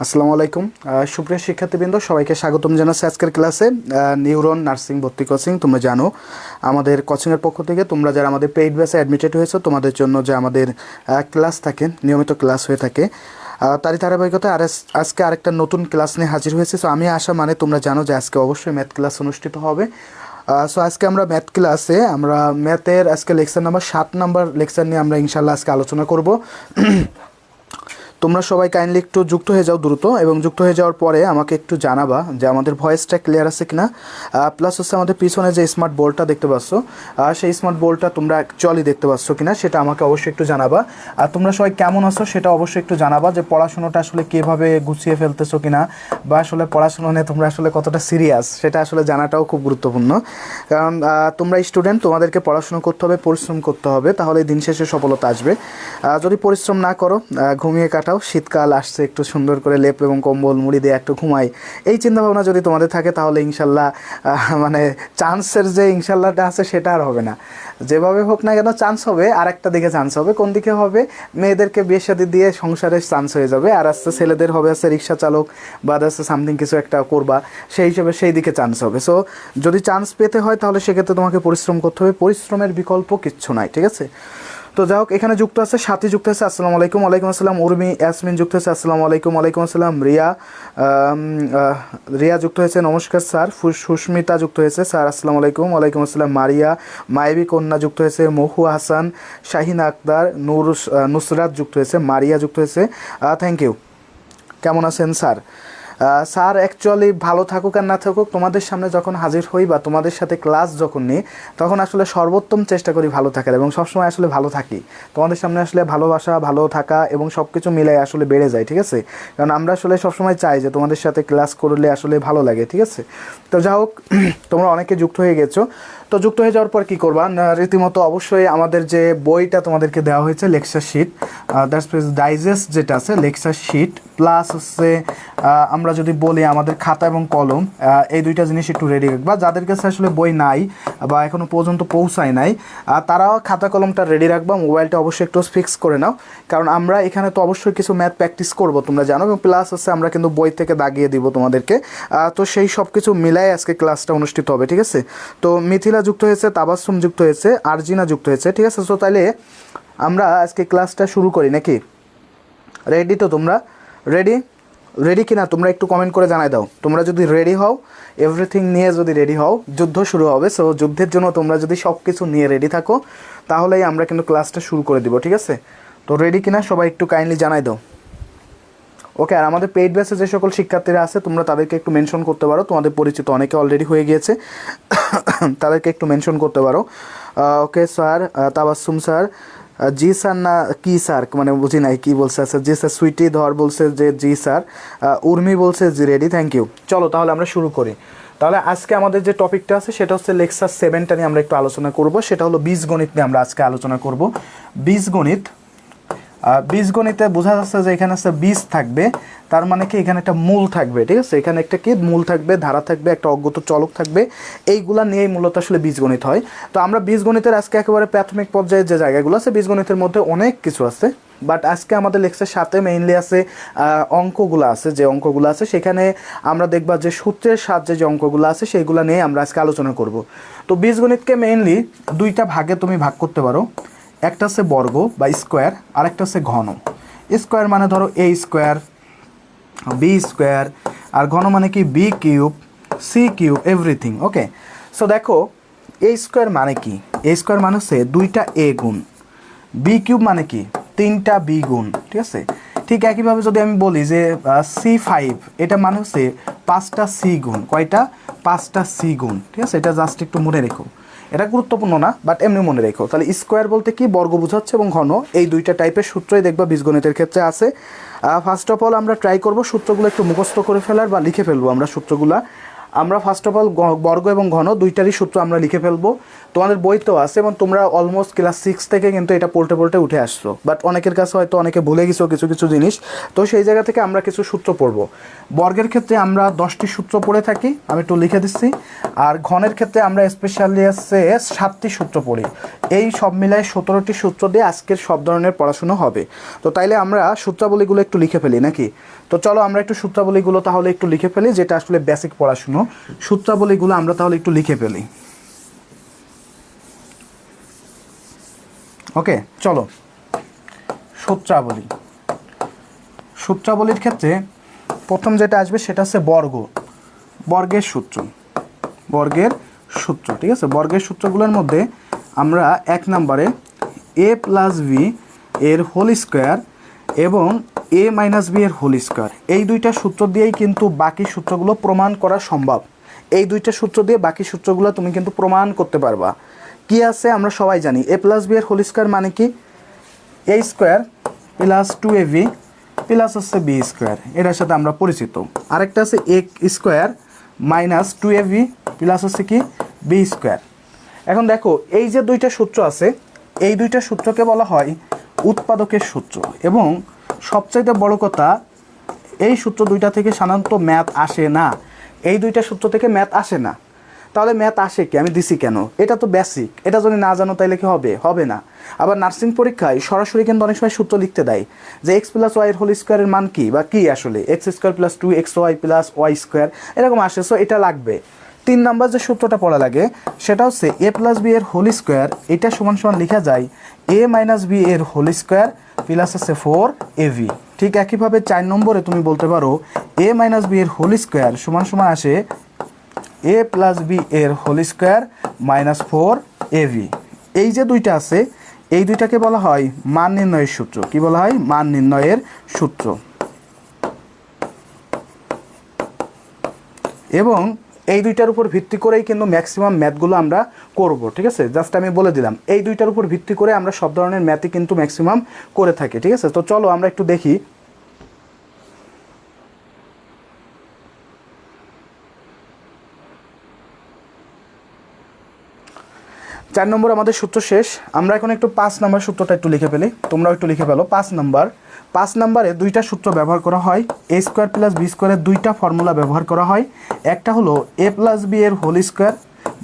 আসসালামু আলাইকুম সুপ্রিয় শিক্ষার্থীবৃন্দ, সবাইকে স্বাগতম জানাচ্ছি আজকের ক্লাসে। নিউরন নার্সিং ভর্তি কোচিং, তোমরা জানো আমাদের কোচিংয়ের পক্ষ থেকে তোমরা যারা আমাদের পেইড ব্যাচে অ্যাডমিটেড হয়েছো তোমাদের জন্য যে আমাদের ক্লাস থাকে, নিয়মিত ক্লাস হয়ে থাকে, তারই ধারাবাহিকতায় আজকে আরেকটা নতুন ক্লাস নিয়ে হাজির হয়েছে। সো আমি আসা মানে তোমরা জানো যে আজকে অবশ্যই ম্যাথ ক্লাস অনুষ্ঠিত হবে। সো আজকে আমরা ম্যাথ ক্লাসে ম্যাথের আজকে লেকচার নাম্বার 7 নাম্বার লেকচার নিয়ে আমরা ইনশাল্লাহ আজকে আলোচনা করব। তোমরা সবাই কাইন্ডলি একটু যুক্ত হয়ে যাও দ্রুত, এবং যুক্ত হয়ে যাওয়ার পরে আমাকে একটু জানাবা যে আমাদের ভয়েসটা ক্লিয়ার আছে কিনা। প্লাস হচ্ছে আমাদের পিছনে যে স্মার্ট বোর্ডটা দেখতে পাচ্ছ, সেই স্মার্ট বোর্ডটা তোমরা অ্যাকচুয়ালি দেখতে পাচ্ছ কিনা সেটা আমাকে অবশ্যই একটু জানাবা। আর তোমরা সবাই কেমন আছো সেটা অবশ্যই একটু জানাবা, যে পড়াশোনাটা আসলে কীভাবে গুছিয়ে ফেলতেছো কিনা, বা আসলে পড়াশোনা নিয়ে তোমরা আসলে কতটা সিরিয়াস সেটা আসলে জানাটাও খুব গুরুত্বপূর্ণ। কারণ তোমরা স্টুডেন্ট, তোমাদেরকে পড়াশোনা করতে হবে, পরিশ্রম করতে হবে, তাহলে দিন শেষে সফলতা আসবে। যদি পরিশ্রম না করো, ঘুমিয়ে কাটাও, শীতকাল আসছে, একটু সুন্দর করে লেপ এবং কম্বল মুড়ি দিয়ে একটু ঘুমাই, এই চিন্তাভাবনা যদি তোমাদের থাকে তাহলে ইনশাল্লাহ মানে চান্সের যে ইনশাল্লাহটা আছে সেটা আর হবে না। যেভাবে হোক না কেন চান্স হবে, আর একটা দিকে চান্স হবে। কোন দিকে হবে? মেয়েদেরকে বিয়ে শাদী দিয়ে সংসারের চান্স হয়ে যাবে, আর আস্তে ছেলেদের হবে আছে রিক্সা চালক বা আস্তে সামথিং কিছু একটা করবা, সেই হিসেবে সেই দিকে চান্স হবে। সো যদি চান্স পেতে হয় তাহলে সেক্ষেত্রে তোমাকে পরিশ্রম করতে হবে, পরিশ্রমের বিকল্প কিচ্ছু নাই, ঠিক আছে? তো যাই হোক, এখানে যুক্ত আছে, সাথী যুক্ত আছে, আসসালামু আলাইকুম। ওয়ালাইকুম আসসালাম। উর্মি ইয়াসমিন যুক্ত হয়েছে, আসসালামু আলাইকুম। ওয়ালাইকুম আসসালাম। রিয়া যুক্ত হয়েছে, নমস্কার স্যার। সুস্মিতা যুক্ত হয়েছে, স্যার আসসালামু আলাইকুম। ওয়ালাইকুম আসসালাম। মারিয়া মায়াবী কন্যা যুক্ত হয়েছে, মহু হাসান, শাহিনা আক্তার, নুসরাত যুক্ত হয়েছে, মারিয়া যুক্ত হয়েছে। Thank you. কেমন আছেন স্যার? স্যার অ্যাকচুয়ালি ভালো থাকুক আর না থাকুক, তোমাদের সামনে যখন হাজির হই বা তোমাদের সাথে ক্লাস যখন নিই তখন আসলে সর্বোত্তম চেষ্টা করি ভালো থাকার, এবং সবসময় আসলে ভালো থাকি। তোমাদের সামনে আসলে ভালোবাসা, ভালো থাকা এবং সব কিছু মিলাই আসলে বেড়ে যায়, ঠিক আছে? কারণ আমরা আসলে সবসময় চাই যে তোমাদের সাথে ক্লাস করলে আসলে ভালো লাগে, ঠিক আছে? তো যাই হোক, তোমরা অনেকে যুক্ত হয়ে গেছো। তো যুক্ত হয়ে যাওয়ার পর কী করবা, রীতিমতো অবশ্যই আমাদের যে বইটা তোমাদেরকে দেওয়া হয়েছে লেকচার শিট, দ্যাটস ডাইজেস্ট যেটা আছে লেকচার শিট, প্লাস হচ্ছে আমরা যদি বলি আমাদের খাতা এবং কলম, এই দুইটা জিনিস একটু রেডি রাখবা। যাদের কাছে আসলে বই নাই বা এখনও পর্যন্ত পৌঁছায় নাই, তারাও খাতা কলমটা রেডি রাখবা। মোবাইলটা অবশ্যই একটু ফিক্স করে নাও, কারণ আমরা এখানে তো অবশ্যই কিছু ম্যাথ প্র্যাকটিস করবো, তোমরা জানো, এবং প্লাস হচ্ছে আমরা কিন্তু বই থেকে দাগিয়ে দিব তোমাদেরকে। তো সেই সব কিছু মিলাই আজকে ক্লাসটা অনুষ্ঠিত হবে, ঠিক আছে? তো মিথিলা যুক্ত হয়েছে, তাবাসসুম যুক্ত হয়েছে, আরজিনা যুক্ত হয়েছে, ঠিক আছে? তো তাইলে আমরা আজকে ক্লাসটা শুরু করি নাকি? রেডি তো তোমরা? রেডি কিনা তোমরা একটু কমেন্ট করে জানাই দাও। তোমরা যদি রেডি হও, এভরিথিং নিয়ে যদি রেডি হও, যুদ্ধ শুরু হবে। সো যুদ্ধের জন্য তোমরা যদি সব কিছু নিয়ে রেডি থাকো তাহলেই আমরা কিন্তু ক্লাসটা শুরু করে দিব, ঠিক আছে? তো রেডি কিনা সবাই একটু কাইন্ডলি জানাই দাও। ওকে, আর আমাদের পেইড ব্যাচে যে সকল শিক্ষার্থীরা আছে তোমরা তাদেরকে একটু মেনশন করতে পারো, তোমাদের পরিচিত অনেকে অলরেডি হয়ে গিয়েছে, তাদেরকে একটু মেনশন করতে পারো। ওকে স্যার, তাবাসসুম স্যার, জি স্যার না কি স্যার, মানে বুঝি নাই কী বলছে। আচ্ছা জি স্যার। সুইটি ধর বলছে যে জি স্যার। উর্মি বলছে জি রেডি, থ্যাংক ইউ। চলো তাহলে আমরা শুরু করি। তাহলে আজকে আমাদের যে টপিকটা আছে সেটা হচ্ছে লেকচার 7টা নিয়ে আমরা একটু আলোচনা করব। সেটা হলো বীজগণিত নিয়ে আমরা আজকে আলোচনা করব। বীজগণিতে বোঝা যাচ্ছে যে এখানে আছে বীজ থাকবে, তার মানে কি এখানে একটা মূল থাকবে, ঠিক আছে? এখানে একটা কি মূল থাকবে, ধারা থাকবে, একটা অজ্ঞাত চলক থাকবে, এইগুলা নিয়েই মূলত আসলে বীজগণিত হয়। তো আমরা বীজগণিতের আজকে একেবারে প্রাথমিক পর্যায়ে যে জায়গাগুলো আছে, বীজগণিতের মধ্যে অনেক কিছু আছে, বাট আজকে আমাদের লেকচার সাথে মেইনলি আছে অঙ্কগুলো আছে। যে অঙ্কগুলো আছে সেখানে আমরা দেখবা যে সূত্রের সাহায্যে যে অঙ্কগুলো আছে সেইগুলো নিয়ে আমরা আজকে আলোচনা করব। তো বীজগণিতকে মেইনলি দুইটা ভাগে তুমি ভাগ করতে পারো। একটা হচ্ছে বর্গ বা স্কোয়ার, আর একটা হচ্ছে ঘন। স্কোয়ার মানে ধরো এ স্কোয়ার, বি স্কোয়ার, আর ঘন মানে কি b cube, c cube, everything. Okay, so দেখো এ স্কোয়ার মানে কি? এ স্কোয়ার মানে হচ্ছে 2টা এ গুণ, বি কিউব মানে কি 3টা বি গুণ, ঠিক আছে? ঠিক একইভাবে যদি আমি বলি যে C5, এটা মানে হচ্ছে 5টা সি গুণ। কয়টা? 5টা সি গুণ, ঠিক আছে? এটা জাস্ট একটু মনে রেখো, এটা গুরুত্বপূর্ণ না, বাট এমনি মনে রেখো। তাহলে স্কোয়ার বলতে কি? বর্গ বোঝাচ্ছে, এবং ঘন, এই দুইটা টাইপের সূত্রই দেখবা বীজগণিতের ক্ষেত্রে আছে। ফার্স্ট অফ অল আমরা ট্রাই করব সূত্রগুলো একটু মুখস্থ করে ফেলার, বা লিখে ফেলবো আমরা সূত্রগুলা। আমরা ফার্স্ট অফ অল বর্গ এবং ঘন দুইটারই সূত্র আমরা লিখে ফেলবো। তোমাদের বইতেও আছে, এবং তোমরা অলমোস্ট ক্লাস 6 থেকে কিন্তু এটা পড়তে উঠে আসছো, বাট অনেকের কাছে হয়তো অনেকে ভুলে গেছো কিছু কিছু জিনিস। তো সেই জায়গা থেকে আমরা কিছু সূত্র পড়বো। বর্গের ক্ষেত্রে আমরা 10টি সূত্র পড়ে থাকি, আমি একটু লিখে দিচ্ছি। আর ঘনের ক্ষেত্রে আমরা স্পেশালি আছে 7টি সূত্র পড়ি। এই সব মিলায় 17টি সূত্র দিয়ে আজকের সব ধরনের পড়াশুনো হবে। তো তাইলে আমরা সূত্রাবলীগুলো একটু লিখে ফেলি নাকি? তো চলো আমরা একটু সূত্রাবলীগুলো তাহলে একটু লিখে ফেলি, যেটা আসলে বেসিক পড়াশুনো। সূত্রাবলীগুলো আমরা তাহলে একটু লিখে ফেলি। ওকে, চলো সূত্রাবলী। সূত্রাবলীর ক্ষেত্রে প্রথম যেটা আসবে সেটা হচ্ছে বর্গের সূত্র। বর্গের সূত্র, ঠিক আছে। বর্গের সূত্রগুলোর মধ্যে আমরা 1 নম্বরে a প্লাস বি এর হোল স্কোয়ার এবং a মাইনাস বি এর হোল স্কোয়ার, এই দুইটা সূত্র দিয়েই কিন্তু বাকি সূত্রগুলো প্রমাণ করা সম্ভব। এই দুইটা সূত্র দিয়ে বাকি সূত্রগুলো তুমি কিন্তু প্রমাণ করতে পারবা। কি আছে আমরা সবাই জানি, a প্লাস বি এর হোল স্কোয়ার মানে কি, a square plus 2ab plus হচ্ছে বি স্কোয়ার, এটার সাথে আমরা পরিচিত। আরেকটা আছে a square minus 2ab plus হচ্ছে কি বি স্কোয়ার। এখন দেখো এই যে দুইটা সূত্র আছে, এই দুইটা সূত্রকে বলা হয় উৎপাদকের সূত্র। এবং সবচাইতে বড় কথা, এই সূত্র দুইটা থেকে সাধারণত ম্যাথ আসে না। এই দুইটা সূত্র থেকে ম্যাথ আসে না। তাহলে ম্যাথ আসে কি, আমি দিছি কেন? এটা তো বেসিক, এটা যদি না জানো তাইলে কি হবে না। আবার নার্সিং পরীক্ষায় সরাসরি কিন্তু অনেক সময় সূত্র লিখতে দেয় যে এক্স প্লাস ওয়াই এর হোল স্কোয়ারের মান কি বা কি, আসলে x square plus 2xy plus y square এরকম আসে। সো এটা লাগবে। 3 নম্বর যে সূত্রটা পড়া লাগে সেটা হচ্ছে a প্লাস বি এর হোল স্কোয়ার, এটা সমান সমান লেখা যায় a মাইনাস বি এর হোল স্কোয়ার প্লাস হচ্ছে 4ab। ঠিক একইভাবে 4 নম্বরে তুমি বলতে পারো a মাইনাস বি এর হোল স্কোয়ার সমান সমান আসে a প্লাস বি এর হোল স্কোয়ার মাইনাস 4ab। এই যে দুইটা আছে, এই দুইটাকে বলা হয় মান নির্ণয়ের সূত্র। কি বলা হয়? মান নির্ণয়ের সূত্র। এবং এই দুইটার উপর ভিত্তি করেই কিন্তু ম্যাক্সিমাম ম্যাথগুলো আমরা করব, ঠিক আছে। জাস্ট আমি বলে দিলাম, এই দুইটার উপর ভিত্তি করে আমরা সব ধরনের ম্যাথই কিন্তু ম্যাক্সিমাম করে থাকি, ঠিক আছে। তো চলো আমরা একটু দেখি। 4 নম্বর আমাদের সূত্র শেষ। আমরা এখন একটু 5 নম্বর সূত্রটা একটু লিখে ফেলি, তোমরাও একটু লিখে ফেলো। 5 নম্বরে দুইটা সূত্র ব্যবহার করা হয়। a স্কোয়ার প্লাস বি স্কোয়ারের দুইটা ফর্মুলা ব্যবহার করা হয়। একটা হলো a প্লাস বি এর হোল স্কোয়ার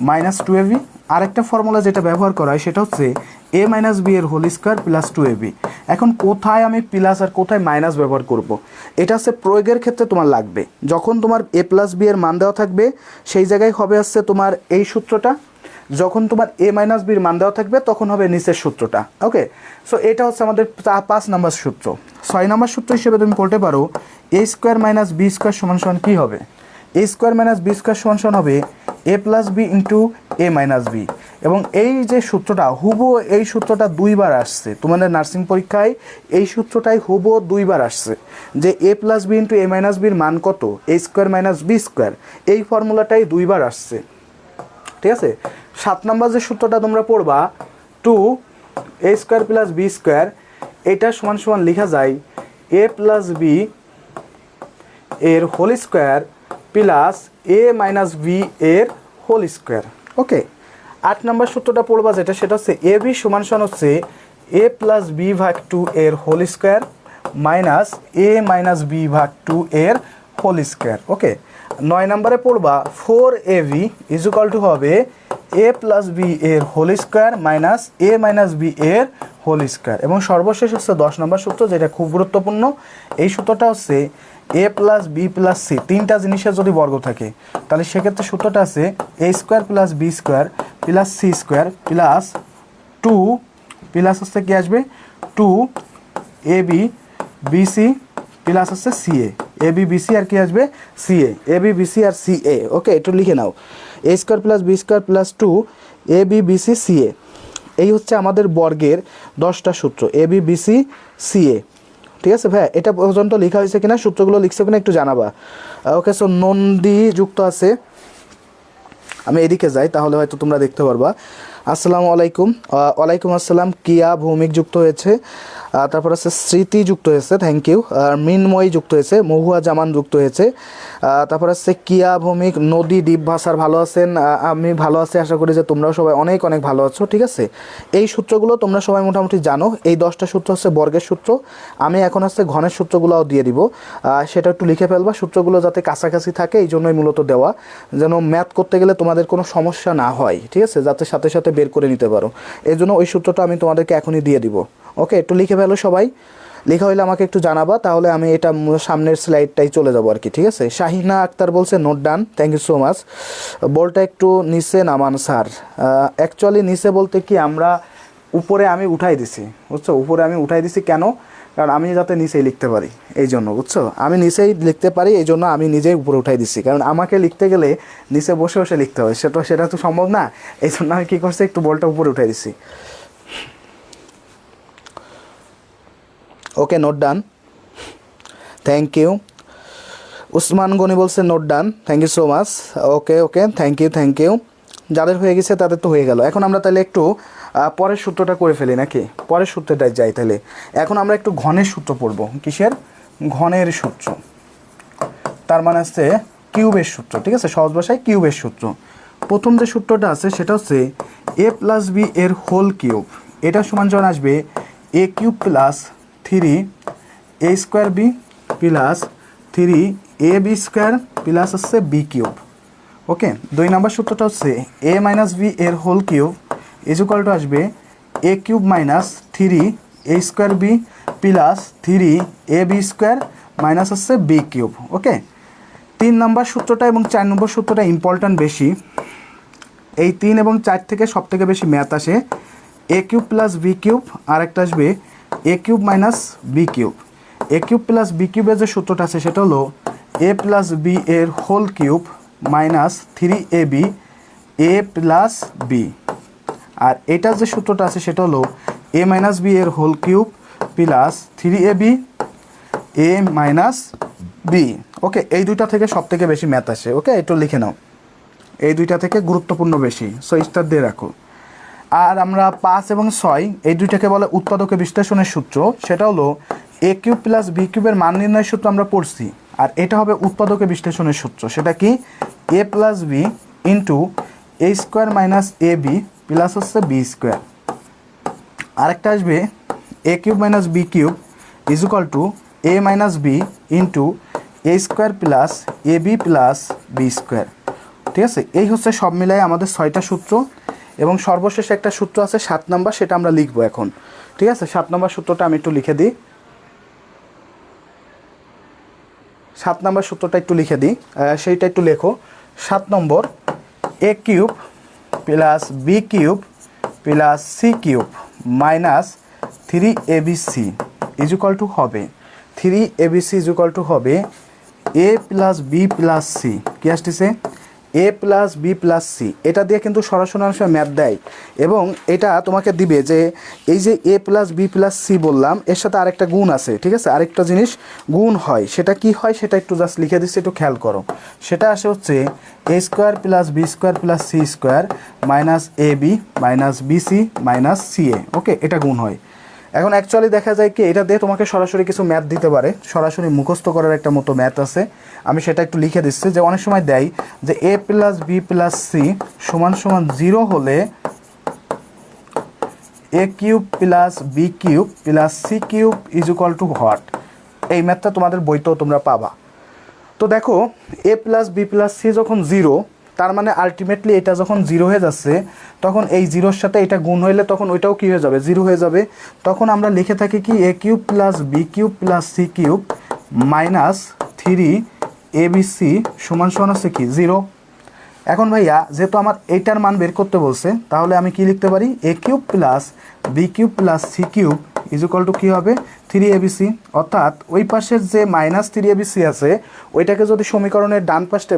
মাইনাস 2ab, আরেকটা ফর্মুলা যেটা ব্যবহার করা হয় সেটা হচ্ছে a মাইনাস বি এর হোল স্কোয়ার প্লাস 2ab। এখন কোথায় আমি প্লাস আর কোথায় মাইনাস ব্যবহার করব, এটা হচ্ছে প্রয়োগের ক্ষেত্রে তোমার লাগবে। যখন তোমার a প্লাস বি এর মান দেওয়া থাকবে সেই জায়গায় হবে হচ্ছে তোমার এই সূত্রটা, যখন তোমার a মাইনাস বির মান দেওয়া থাকবে তখন হবে নিচের সূত্রটা। ওকে, সো এটা হচ্ছে আমাদের 5 নম্বর সূত্র। 6 নম্বর সূত্র হিসেবে তুমি বলতে পারো a square minus b square সমান সমান কী হবে? a square minus b square সমান সমান হবে a plus b into a minus b. এবং এই যে সূত্রটা হুবহু, এই সূত্রটা 2 বার আসছে তোমাদের নার্সিং পরীক্ষায়। এই সূত্রটাই হুবহু 2 বার আসছে যে a plus b into a minus বির মান কত, a square minus b square. এই ফর্মুলাটাই 2 বার আসছে, ঠিক আছে। 7 নম্বর যে সূত্রটা তোমরা পড়বা 2a square plus B square, এটা সমান সমান লেখা যায় a প্লাস বি এর whole square plus a minus b এর হোল স্কোয়ার। ওকে, 8 নম্বর সূত্রটা পড়বা যেটা, সেটা হচ্ছে a b সমান সমান হচ্ছে a প্লাস বি ভাগ 2 এর whole square minus a minus b ভাগ 2 এর হোল স্কোয়ার। ওকে, 9 নম্বরে পড়বা 4ab ইজ ইকুয়াল টু হবে a প্লাস বি এর whole square minus a minus b এর হোল স্কোয়ার। এবং সর্বশেষ হচ্ছে 10 নম্বর সূত্র, যেটা খুব গুরুত্বপূর্ণ। এই সূত্রটা হচ্ছে a plus b plus c, তিনটা জিনিসের যদি বর্গ থাকে তাহলে সেক্ষেত্রে সূত্রটা আছে a square plus B square plus c square plus 2 plus হচ্ছে কি আসবে 2ab বিসি প্লাস হচ্ছে সিএ। এ বি বিসি আর কি আসবে সিএ, এ বি বিসি আর সিএ। ওকে, একটু লিখে নাও, a square plus B square plus 2ab bc ca. এই হচ্ছে আমাদের বর্গের 10টা সূত্র, এ বি বিসি সিএ। ঠিক আছে ভাই, এটা পর্যন্ত লেখা হয়েছে কিনা, সূত্রগুলো লিখছে কিনা একটু জানাবা। ওকে, সো নন্দী যুক্ত আছে, আমি এদিকে যাই তাহলে হয়তো তোমরা দেখতে পারবা। আসসালামু আলাইকুম। ওয়ালাইকুম আসসালাম। কিয়া ভৌমিক যুক্ত হয়েছে, তারপর আছে স্মৃতি যুক্ত হয়েছে, থ্যাংক ইউ। আর মিনময়ী যুক্ত হয়েছে, মহুয়া জামান যুক্ত হয়েছে, তারপর আছে কিয়া ভৌমিক। নদী দ্বীপ ভাষার ভালো আছেন, আমি ভালো আছি, আশা করি যে তোমরাও সবাই অনেক অনেক ভালো আছো। ঠিক আছে, এই সূত্রগুলো তোমরা সবাই মোটামুটি জানো। এই 10টা সূত্র হচ্ছে বর্গের সূত্র। আমি এখন হচ্ছে ঘনের সূত্রগুলোও দিয়ে দিব, সেটা একটু লিখে ফেলবা। সূত্রগুলো যাতে কাছাকাছি থাকে এই জন্যই মূলত দেওয়া, যেন ম্যাথ করতে গেলে তোমাদের কোনো সমস্যা না হয়। ঠিক আছে, যাতে সাথে সাথে বের করে নিতে পারো, এই জন্য ওই সূত্রটা আমি তোমাদেরকে এখনই দিয়ে দিব। ওকে, একটু লিখে ফেলো সবাই। লেখা হইলে আমাকে একটু জানাবা, তাহলে আমি এটা সামনের স্লাইডটাই চলে যাবো আর কি। ঠিক আছে, শাহিনা আক্তার বলছে note done, thank you so much. বলটা একটু নিচে নামান স্যার। অ্যাকচুয়ালি নিচে বলতে কি আমরা উপরে আমি উঠাই দিছি, বুঝছো, উপরে আমি উঠাই দিছি কেন, কারণ আমি যাতে নিচেই লিখতে পারি এই জন্য, বুঝছো, আমি নিচেই লিখতে পারি এই জন্য আমি নিজেই উপরে উঠাই দিচ্ছি, কারণ আমাকে লিখতে গেলে নিচে বসে বসে লিখতে হয়, সেটা তো সম্ভব না, এই জন্য আমি কী করছি একটু বলটা উপরে উঠাই দিচ্ছি। Okay, note done, thank you. Usman Gani বলছে note done, thank you so much. Okay okay, thank you. যাদের হয়ে গেছে তাদের তো হয়ে গেল। এখন আমরা তাহলে একটু পরের সূত্রটা করে ফেলি নাকি, পরের সূত্রটায় যাই তাহলে। এখন আমরা একটু ঘনের সূত্র পড়ব। কিসের? ঘনের সূত্র, তার মানে হচ্ছে কিউবের সূত্র। ঠিক আছে, সহজ ভাষায় কিউবের সূত্র। প্রথম যে সূত্রটা আছে সেটা হচ্ছে এ প্লাস বি এর হোল কিউব, এটা সমান সমান আসবে a cube plus 3 a square b plus 3 a b square plus হচ্ছে বি কিউব। ওকে, 2 নম্বর সূত্রটা হচ্ছে এ মাইনাস বি এর whole cube is equal to আসবে a cube minus 3 a square b plus 3 a b square minus হচ্ছে b cube. Okay, 3 নম্বর সূত্রটা এবং 4 নম্বর সূত্রটা ইম্পর্ট্যান্ট বেশি। এই 3 এবং 4 থেকে সব থেকে বেশি ম্যাথ আসে এ কিউব প্লাস বি কিউব, আর একটা আসবে a cube minus b cube. A cube plus B কিউবের যে সূত্রটা আছে সেটা হলো এ প্লাস বি এর whole cube minus 3 a B a plus B, আর এটার যে সূত্রটা আছে সেটা হলো এ মাইনাস বি এর whole cube plus 3 a B A minus B. ওকে, এই দুইটা থেকে সব থেকে বেশি ম্যাথ আসে। ওকে, একটু লিখে নাও, এই দুইটা থেকে গুরুত্বপূর্ণ বেশি, সো স্টার দিয়ে রাখো। আর আমরা 5 এবং 6 এই দুইটাকে বলে উৎপাদকে বিশ্লেষণের সূত্র, সেটা হলো এ কিউব প্লাস বি কিউবের মান নির্ণয়ের সূত্র আমরা পড়ছি, আর এটা হবে উৎপাদকে বিশ্লেষণের সূত্র। সেটা কি? A plus b into a square minus A B plus হচ্ছে বি স্কোয়ার। আরেকটা আসবে a cube minus b cube is equal to a minus b into a square plus a B plus B square. ঠিক আছে, এই হচ্ছে সব মিলাই আমাদের 6টা সূত্র, এবং সর্বশেষ একটা সূত্র আছে 7 নম্বর, সেটা আমরা লিখবো এখন। ঠিক আছে, 7 নম্বর সূত্রটা আমি একটু লিখে দিই। 7 নম্বর সূত্রটা একটু লিখে দিই, সেইটা একটু লেখো। 7 নম্বর a cube plus b cube plus c cube minus 3 a b c is equal to হবে 3 a b c is equal to হবে a plus b plus c. কী আসতেছে? A plus b plus c. এটা দিয়ে কিন্তু সরাসরি অংশে math দেয়, এবং এটা তোমাকে দিবে যে এই যে a plus b plus C বললাম, এর সাথে আরেকটা গুণ আছে। ঠিক আছে, আরেকটা জিনিস গুণ হয়, সেটা কি হয় সেটা একটু জাস্ট লিখে দিচ্ছি, একটু খেয়াল করো। সেটা আসে হচ্ছে a square plus B square plus c square minus A b minus b c minus c a. Okay, এটা গুণ হয়। এখন অ্যাকচুয়ালি দেখা যায় কি এটা দিয়ে তোমাকে সরাসরি কিছু ম্যাথ দিতে পারে, সরাসরি মুখস্থ করার একটা মতো ম্যাথ আছে। আমি সেটা একটু লিখে দিচ্ছি, যে অনেক সময় দেয় যে a plus b plus c সমান সমান 0 হলে a cube plus b cube plus c cube is equal to what. এই ম্যাথটা তোমাদের বইতেও তোমরা পাবা। তো দেখো, a plus b plus c যখন 0, তার মানে আলটিমেটলি এটা যখন 0 হয়ে যাচ্ছে, তখন এই 0-র সাথে এটা গুণ হইলে তখন ওইটাও কী হয়ে যাবে? 0 হয়ে যাবে। তখন আমরা লিখে থাকি কি a cube plus b cube plus c cube minus 3 a b c সমান সমান হচ্ছে কি 0। এখন ভাইয়া যেহেতু আমার এইটার মান বের করতে বলছে, তাহলে আমি কি লিখতে পারি? A cube plus b cube plus c cube is equal to কী হবে? 3 এবিসি। অর্থাৎ ওই পাশের যে মাইনাস 3 এবিসি আছে, ওইটাকে যদি সমীকরণের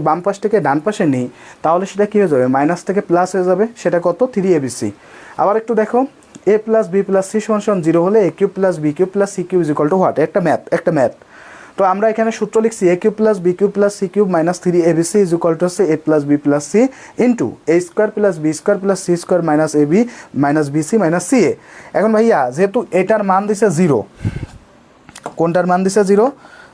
বাম পাশ থেকে ডান পাশে নিই, তাহলে সেটা কী হয়ে যাবে? মাইনাস থেকে প্লাস হয়ে যাবে। সেটা কত? 3 এবিসি। আবার একটু দেখো, a plus b plus c সমান সমান 0 হলে a cube plus b cube plus c cube is equal to what? একটা ম্যাথ। তো আমরা এখানে সূত্র লিখছি a cube plus b cube plus c cube minus 3 a b c is equal to হচ্ছে a plus b plus c into a square plus B square plus c square minus A b minus b c minus c এ। এখন ভাইয়া যেহেতু এটার মান দিছে 0, কোনটার মান দিছে 0?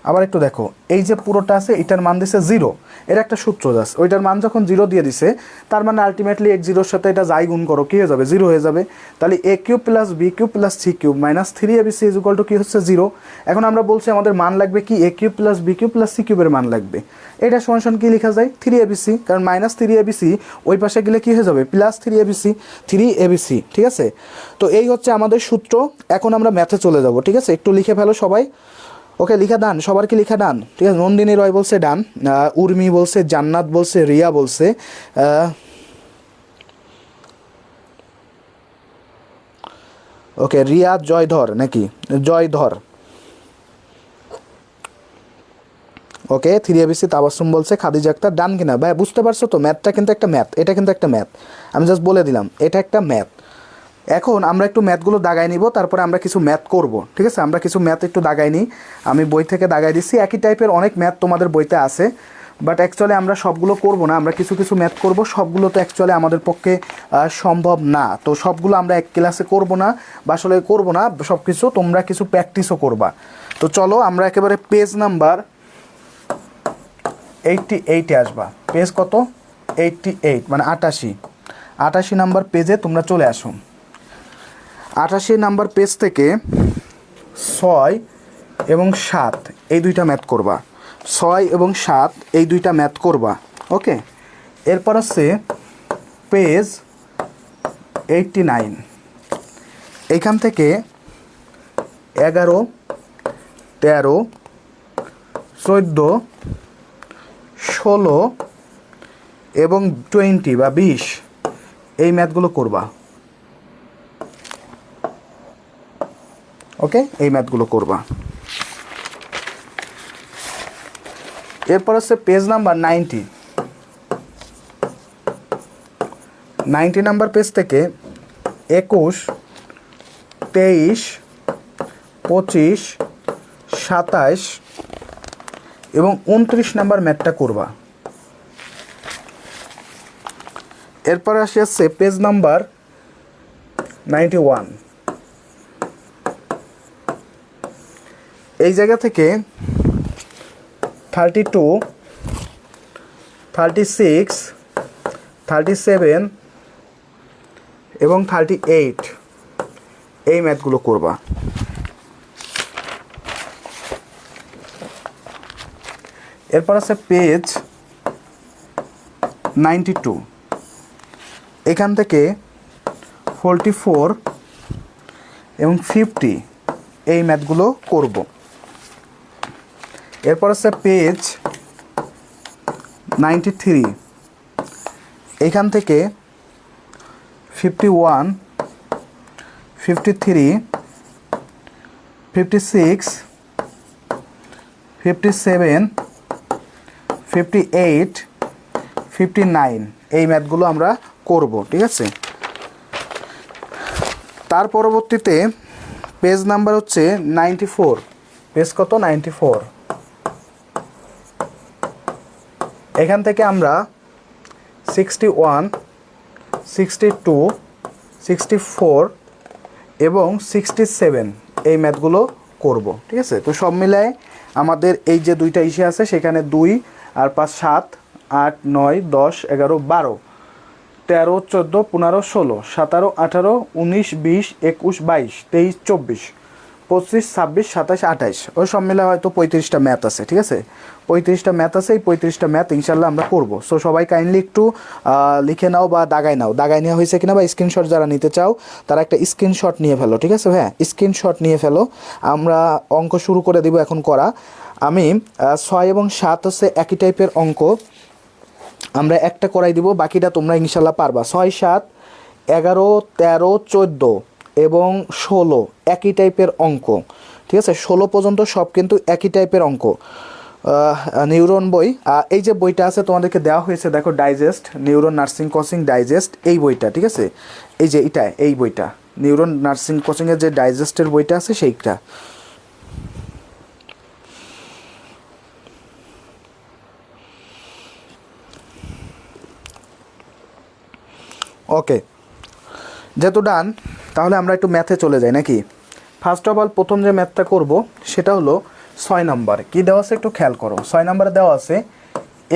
আবার একটু দেখো, এই যে পুরোটা আছে এটার মান দিছে 0, এর একটা সূত্র জাস্ট, ওইটার মান যখন 0 দিয়ে দিছে তার মানে আলটিমেটলি x 0-র সাথে এটা যাই গুণ করো কী হয়ে যাবে, 0 হয়ে যাবে। তাহলে a cube plus b cube plus c cube মাইনাস 3abc ইজ ইকুয়াল টু কী হচ্ছে 0। এখন আমরা বলছি আমাদের মান লাগবে কি, a cube plus b cube plus c কিউবের মান লাগবে। এটা সমান কী লেখা যায়, 3abc, কারণ মাইনাস 3abc ওই পাশে গেলে কী হয়ে যাবে, প্লাস 3abc, ঠিক আছে। তো এই হচ্ছে আমাদের সূত্র। এখন আমরা ম্যাথে চলে যাব, ঠিক আছে। একটু লিখে ফেলো সবাই। ওকে, লিখা ডান, সবার কি লিখা ডান, ঠিক আছে। নন্দিনী রয় বলছে ডান, উর্মি বলছে, জান্নাত বলছে, রিয়া বলছে, ওকে রিয়া জয়ধর নাকি, জয়ধর, ওকে 3abc তাবাসসুম বলছে, খাদিজা আক্তার ডান কিনা ভাই, বুঝতে পারছো তো ম্যাথটা কিন্তু একটা ম্যাথ, এটা কিন্তু একটা ম্যাথ, আমি জাস্ট বলে দিলাম এটা একটা ম্যাথ। এখন আমরা একটু ম্যাথগুলো দাগাই নিব, তারপরে আমরা কিছু ম্যাথ করব, ঠিক আছে। আমরা কিছু ম্যাথ একটু দাগাই নিই, আমি বই থেকে দাগাই দিচ্ছি। একই টাইপের অনেক ম্যাথ তোমাদের বইতে আছে, বাট অ্যাকচুয়ালি আমরা সবগুলো করব না, আমরা কিছু কিছু ম্যাথ করব, সবগুলো তো অ্যাকচুয়ালি আমাদের পক্ষে সম্ভব না। তো সবগুলো আমরা এক ক্লাসে করব না, বা আসলে করব না সব কিছু, তোমরা কিছু প্র্যাকটিসও করবা। তো চলো আমরা একেবারে পেজ নাম্বার 88-এ আসবা। পেজ কত, 88, মানে 88 নাম্বার পেজে তোমরা চলে আসো। 88 নাম্বার পেজ থেকে 6 এবং 7 এই দুইটা ম্যাথ করবা, 6 এবং 7 এই দুইটা ম্যাথ করবা, ওকে। এরপর আছে পেজ 89, এইখান থেকে 11, 13, 14, 16 এবং 20 বা 20 এই ম্যাথগুলো করবা, ওকে। এই ম্যাথগুলো করবা। এরপর আছে পেজ নাম্বার 90 নাম্বার পেজ থেকে 21, 23, 25, 27 এবং 29 নাম্বার ম্যাথটা করবা। এরপর আসছে পেজ নাম্বার 91, এই জায়গা থেকে 32, 36, 37 এবং 38 এই ম্যাথগুলো করবা। এরপর আছে পেজ 92, এখান থেকে 44 এবং 50 এই ম্যাথগুলো করব। এরপর আছে পেজ 93, এখান থেকে 51, 53, 56, 57, 58, 59 এই ম্যাথগুলো আমরা করব, ঠিক আছে। তার পরবর্তীতে পেজ নাম্বার হচ্ছে 94, পেজ কত, 94, এখান থেকে আমরা 61, 62, 64 এবং 67 এই ম্যাথগুলো করব, ঠিক আছে। তো সব মিলায় আমাদের এই যে দুইটা ইস্যু আছে সেখানে 2 আর 5, 7, 8, 9, 10, 11, 12, 13, 14, 15, 16, 17, 18, 19, 20, 21, 22, 23, 24, 25, 26, 27, 28 ওই সব মিলে হয়তো 35টা ম্যাথ আছে, ঠিক আছে। 35টা ম্যাথ আছে, এই 35টা ম্যাথ ইনশাল্লাহ আমরা করব। সো সবাই কাইন্ডলি একটু লিখে নাও বা দাগাই নাও, দাগাই নেওয়া হয়েছে কিনা বা স্ক্রিনশট যারা নিতে চাও তারা একটা স্ক্রিনশট নিয়ে ফেলো, ঠিক আছে। হ্যাঁ, স্ক্রিনশট নিয়ে ফেলো। আমরা অঙ্ক শুরু করে দিব এখন করা। আমি 6 এবং 7 হচ্ছে একই টাইপের অঙ্ক, আমরা একটা করাই দিব, বাকিটা তোমরা ইনশাল্লাহ পারবা। 6, 7, 11, 13, 14 এবং 16 একই টাইপের অঙ্ক, ঠিক আছে। 16 পর্যন্ত সব কিন্তু একই টাইপের অঙ্ক। নিউরন বই, এই যে বইটা আছে তোমাদেরকে দেওয়া হয়েছে, দেখো digest, neuron nursing coaching digest এই বইটা, ঠিক আছে। এই যে এটা, এই বইটা নিউরন নার্সিং কোচিংয়ের যে ডাইজেস্টের বইটা আছে সেইটা। ওকে, যেহেতু ডান তাহলে আমরা একটু ম্যাথে চলে যাই নাকি। ফার্স্ট অফ অল প্রথম যে ম্যাথটা করব সেটা হলো 6 নম্বর কি দেওয়া আছে একটু খেয়াল করো। 6 নম্বরে দেওয়া আছে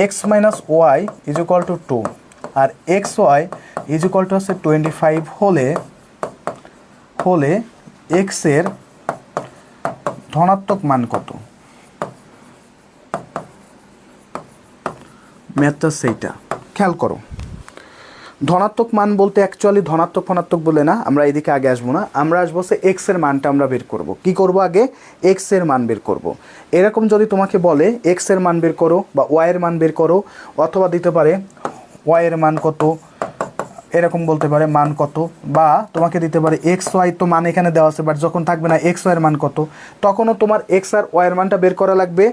x minus y is equal to 2 আর x y is equal to হচ্ছে 25 হলে x এর ধনাত্মক মান কত? ম্যাথটা সেইটা খেয়াল করো। ধনাত্মক মান বলতে অ্যাকচুয়ালি ধনাত্মক ফনাত্মক বলে না, আমরা এদিকে আগে আসবো না, আমরা আসবো সে এক্স এর মানটা আমরা বের করব। কি করব? আগে এক্স এর মান বের করব। এরকম যদি তোমাকে বলে এক্স এর মান বের করো বা ওয়াই এর মান বের করো, অথবা দিতে পারে ওয়াই এর মান কত, এরকম বলতে পারে মান কত, বা তোমাকে দিতে পারে এক্স ওয়াই তো মান এখানে দেওয়া আছে, বাট যখন থাকবে না এক্স ওয়াই এর মান কত, তখনও তোমার এক্স আর ওয়াই এর মানটা বের করা লাগবে।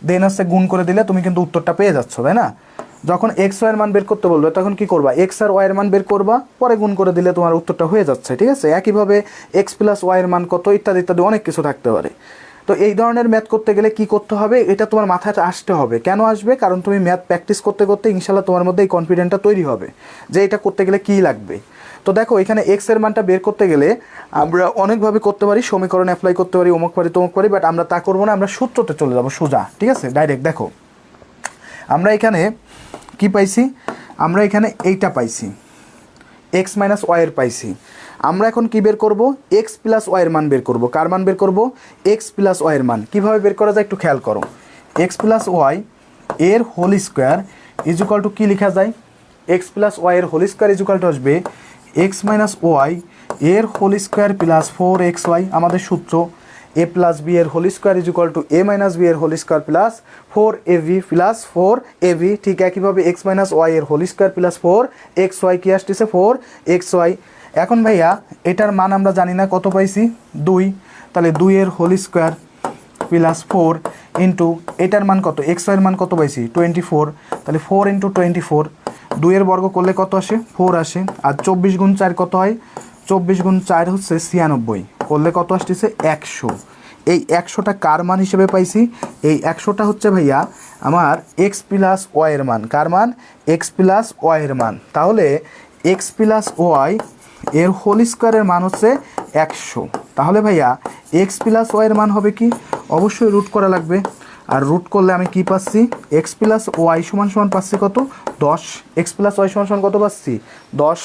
দেন হচ্ছে গুণ করে দিলে তুমি কিন্তু উত্তরটা পেয়ে যাচ্ছ, তাই না? যখন এক্স ওয়াই এর মান বের করতে বলবে তখন কি করবা? এক্স আর ওয়াই এর মান বের করবা, পরে গুণ করে দিলে তোমার উত্তরটা হয়ে যাচ্ছে, ঠিক আছে? একইভাবে এক্স প্লাস ওয়াই এর মান কত ইত্যাদি ইত্যাদি অনেক কিছু থাকতে পারে। তো এই ধরনের ম্যাথ করতে গেলে কি করতে হবে, এটা তোমার মাথায় আসতে হবে। কেন আসবে? কারণ তুমি ম্যাথ প্র্যাকটিস করতে করতে ইনশাল্লাহ তোমার মধ্যে এই কনফিডেন্টটা তৈরি হবে যে এটা করতে গেলে কী লাগবে। তো দেখো এখানে এক্স এর মানটা বের করতে গেলে আমরা অনেকভাবে করতে পারি, সমীকরণ অ্যাপ্লাই করতে পারি, অমুক পারি তমুক পারি, বাট আমরা তা করবো না, আমরা সূত্রতে চলে যাবো সোজা, ঠিক আছে? ডাইরেক্ট দেখো আমরা এখানে কি পাইছি, আমরা এখানে এইটা পাইছি এক্স মাইনাস ওয়াইয়ের পাইছি। আমরা এখন কি বের করব? এক্স প্লাস ওয়াইয়ের মান বের করব। কার মান বের করব? এক্স প্লাস ওয়াইয়ের মান। কীভাবে বের করা যায় একটু খেয়াল করো। এক্স প্লাস ওয়াই এর whole square is equal to কী লেখা যায়? এক্স প্লাস ওয়াইয়ের whole square is equal to আসবে এক্স মাইনাস ওয়াই এর হোল স্কোয়ার প্লাস 4xy। আমাদের সূত্র এ প্লাস বি এর whole square is equal to a minus b এর whole square plus 4ab plus 4ab। ঠিক একইভাবে x minus y এর whole square plus 4xy কি আসতেছে? 4xy। এখন ভাইয়া এটার মান আমরা জানি না কত পাইছি? 2। তাহলে 2 এর হোল স্কোয়ার প্লাস 4 ইন্টু এটার মান কত? এক্স ওয়াইয়ের মান কত পাইছি? 24। তাহলে 4 ইন্টু 24, 2 এর বর্গ করলে কত আসে? 4 আসে। আর 24 গুণ 4 কত হয়? 24 গুণ 4 হচ্ছে 96, করলে কত আসতেছে? 100। এই 100টা কার মান হিসেবে পাইছি? এই 100টা হচ্ছে ভাইয়া আমার এক্স প্লাস ওয়াইয়ের মান। কার মান? এক্স প্লাস ওয়াইয়ের মান। তাহলে এক্স প্লাস ওয়াই এর হোল স্কোয়ারের মান হচ্ছে 100। তাহলে ভাইয়া এক্স প্লাস ওয়াইয়ের মান হবে কি? অবশ্যই রুট করা লাগবে। আর রুট করলে আমি কি পাচ্ছি? এক্স প্লাস ওয়াই সমান সমান পাচ্ছি কত? 10। এক্স প্লাস ওয়াই সমান সমান কত পাচ্ছি? 10।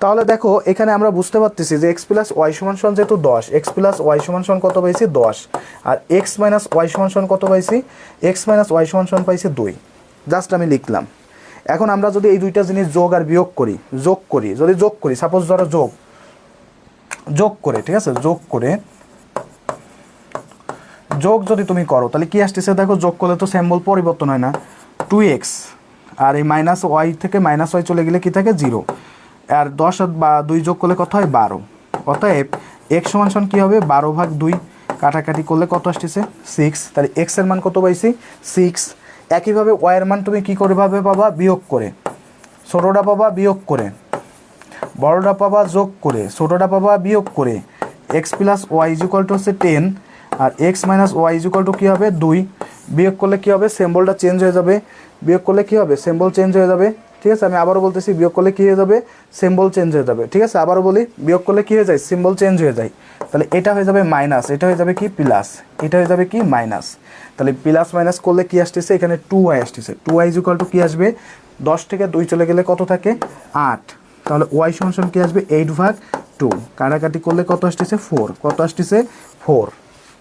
তাহলে দেখো এখানে আমরা বুঝতে পারতেছি যে এক্স প্লাস ওয়াই সমান সমান যেহেতু 10, এক্স প্লাস ওয়াই সমান সমান কত পাইছি? 10। আর এক্স মাইনাস ওয়াই সমান সমান কত পাইছি? এক্স মাইনাস ওয়াই সমান সমান পাইছি 2। জাস্ট আমি লিখলাম। এখন আমরা যদি এই দুইটা জিনিস যোগ আর বিয়োগ করি, যদি যোগ করি, সাপোজ ধরো যোগ করে, ঠিক আছে, যোগ যদি তুমি করো তাহলে কি আসতেছে? দেখো যোগ করলে তো সিম্বল পরিবর্তন হয় না, 2x, আর এই মাইনাস ওয়াই থেকে মাইনাস ওয়াই চলে গেলে কি থাকে? 0। আর 10 বা 2 যোগ করলে কত হয়? 12। অতএব x সমান সমান কী হবে? 12/2। কাটাকাটি করলে কত আসতেছে? 6। তাহলে x এর মান কত পাইছি? 6। একইভাবে y এর মান তুমি কী করে ভাবে পাবা? বিয়োগ করে। ছোটোটা পাবা বিয়োগ করে, বড়োটা পাবা যোগ করে, ছোটোটা পাবা বিয়োগ করে। x plus y is equal to হচ্ছে 10, আর x minus y is equal to কী হবে? 2। বিয়োগ করলে কী হবে? সিম্বলটা চেঞ্জ হয়ে যাবে। বিয়োগ করলে কী হবে? সিম্বল চেঞ্জ হয়ে যাবে। ঠিক আছে, আমি আবারও বলতেছি, বিয়োগ করলে কী হয়ে যাবে? সিম্বল চেঞ্জ হয়ে যাবে। ঠিক আছে, আবারও বলি, বিয়োগ করলে কী হয়ে যায়? সিম্বল চেঞ্জ হয়ে যায়। তাহলে এটা হয়ে যাবে মাইনাস, এটা হয়ে যাবে কি? প্লাস, এটা হয়ে যাবে কি? মাইনাস। তাহলে প্লাস মাইনাস করলে কী আসতেছে? এখানে 2y আসতেছে। 2y ইজ ইকুয়াল টু কী আসবে? 10 থেকে 2 চলে গেলে কত থাকে? 8। তাহলে ওয়াই সমান সমান কী আসবে? 8/2। কাটাকাটি করলে কত আসতেছে? 4। কত আসতেছে? 4।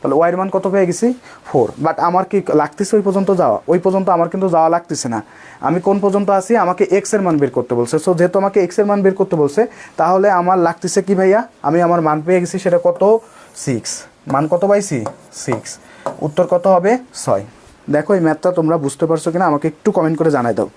তাহলে ওয়াইয়ের মান কত পেয়ে গেছি? 4। বাট আমার কি লাগতেছে ওই পর্যন্ত যাওয়া? ওই পর্যন্ত আমার কিন্তু যাওয়া লাগতেছে না। আমি কোন পর্যন্ত আছি? আমাকে এক্স এর মান বের করতে বলছে। সো যেহেতু আমাকে এক্স এর মান বের করতে বলছে, তাহলে আমার লাগতেছে কি ভাইয়া? আমি আমার মান পেয়ে গেছি, সেটা কত? 6। মান কত পাইছি? 6। উত্তর কত হবে? 6। দেখো এই ম্যাথটা তোমরা বুঝতে পারছো কিনা আমাকে একটু কমেন্ট করে জানাই দাও।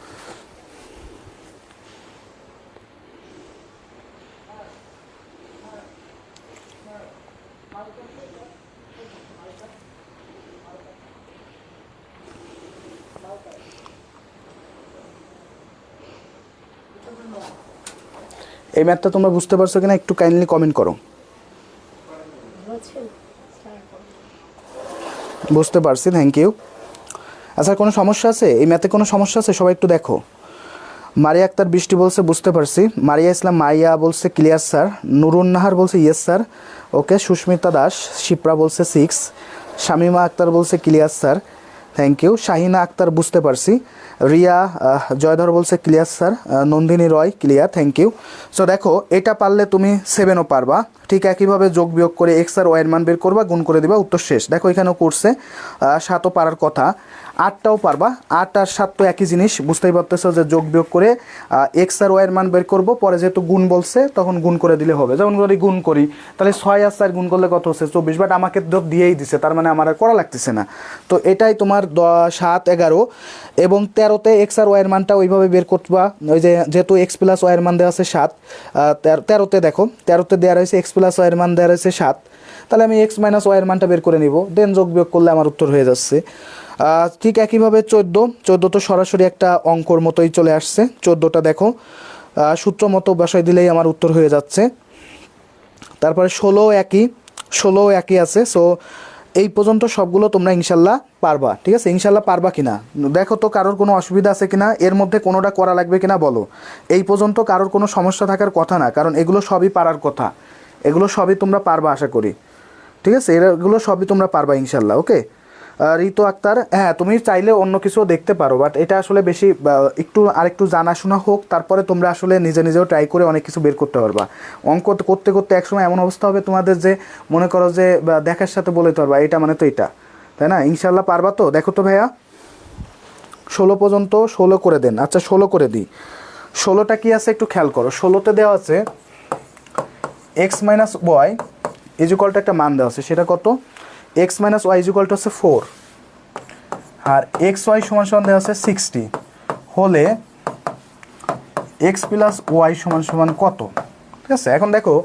এই ম্যাথটা তোমরা বুঝতে পারছো কিনা একটু কাইন্ডলি কমেন্ট করো। বুঝতে পারছি, থ্যাংক ইউ। আচ্ছা, কোনো সমস্যা আছে এই ম্যাথে? কোনো সমস্যা আছে? সবাই একটু দেখো। মারিয়া আক্তার বৃষ্টি বলছে বুঝতে পারছি। মারিয়া ইসলাম মারিয়া বলছে ক্লিয়ার স্যার। নুরুন নাহার বলছে yes sir. Okay. Susmita Das Shipra বলছে 6। শামিমা আক্তার বলছে clear sir, thank you. Shahina Akhtar বুঝতে পারছি। রিয়া জয়ধর বলছে clear sir. Nandini Roy clear, thank you. So দেখো এটা পারলে তুমি 7ও পারবা। ঠিক একইভাবে যোগ বিয়োগ করে এক্স আর ওয়াইয়ের মান বের করবা, গুণ করে দিবা, উত্তর শেষ। দেখো এখানেও করছে 7ও পারার কথা, 8টাও পারবা। 8 আর 7 তো একই জিনিস, বুঝতেই পারতেছো যে যোগ বিয়োগ করে এক্স আর ওয়াইয়ের মান বের করবো, পরে যেহেতু গুণ বলছে তখন গুণ করে দিলে হবে। যেমন যদি গুণ করি তাহলে 6 আর 4 গুণ করলে কত হচ্ছে 24, বাট আমাকে তো দিয়েই দিছে, তার মানে আমার আর করা লাগতেছে না। তো এটাই তোমার 7, 11 এবং 13তে এক্স আর ওয়াইয়ের মানটা ওইভাবে বের করবা। ওই যে যেহেতু এক্স প্লাস ওয়াইয়ের মান দেওয়া আছে 7, 13তে দেখো 13তে দেওয়া রয়েছে এক্স প্লাস ওয়াইয়ের মান দেওয়া রয়েছে 7, তাহলে আমি এক্স মাইনাস ওয়াইয়ের মানটা বের করে নিব, দেন যোগ বিয়োগ করলে আমার উত্তর হয়ে যাচ্ছে। ঠিক একইভাবে 14 তো সরাসরি একটা অঙ্কর মতোই চলে আসছে। 14টা দেখো সূত্র মতো বসাই দিলেই আমার উত্তর হয়ে যাচ্ছে। তারপরে 16 একই আছে। সো এই পর্যন্ত সবগুলো তোমরা ইনশাল্লাহ পারবা, ঠিক আছে? ইনশাল্লাহ পারবা কিনা দেখো তো, কারোর কোনো অসুবিধা আছে কিনা, এর মধ্যে কোনোটা করা লাগবে কিনা বলো। এই পর্যন্ত কারোর কোনো সমস্যা থাকার কথা না, কারণ এগুলো সবই পারার কথা, এগুলো সবই তোমরা পারবা আশা করি, ঠিক আছে? এগুলো সবই তোমরা পারবা ইনশাল্লাহ। ওকে ঋতু আক্তার, হ্যাঁ তুমি চাইলে অন্য কিছুও দেখতে পারো, বাট এটা আসলে বেশি আরেকটু জানাশোনা হোক, তারপরে তোমরা আসলে নিজেও ট্রাই করে অনেক কিছু বের করতে পারবা। অঙ্ক করতে করতে একসময় এমন অবস্থা হবে তোমাদের যে মনে করো যে দেখার সাথে বলে তো পারবা এটা মানে তো এটা, তাই না? ইনশাল্লাহ পারবা তো? দেখো তো ভাইয়া 16 পর্যন্ত 16 করে দেন। আচ্ছা 16 করে দিই। 16টা কি আছে একটু খেয়াল করো। 16তে দেওয়া আছে এক্স মাইনাস ওয়াই ইজুকালটা একটা মান দেওয়া আছে, সেটা কত? এক্স মাইনাস ওয়াই ইজুকালটা হচ্ছে 4, আর এক্স ওয়াই সমান সমান দেওয়া আছে 60 হলে এক্স প্লাস ওয়াই সমান সমান কত? ঠিক আছে, এখন দেখো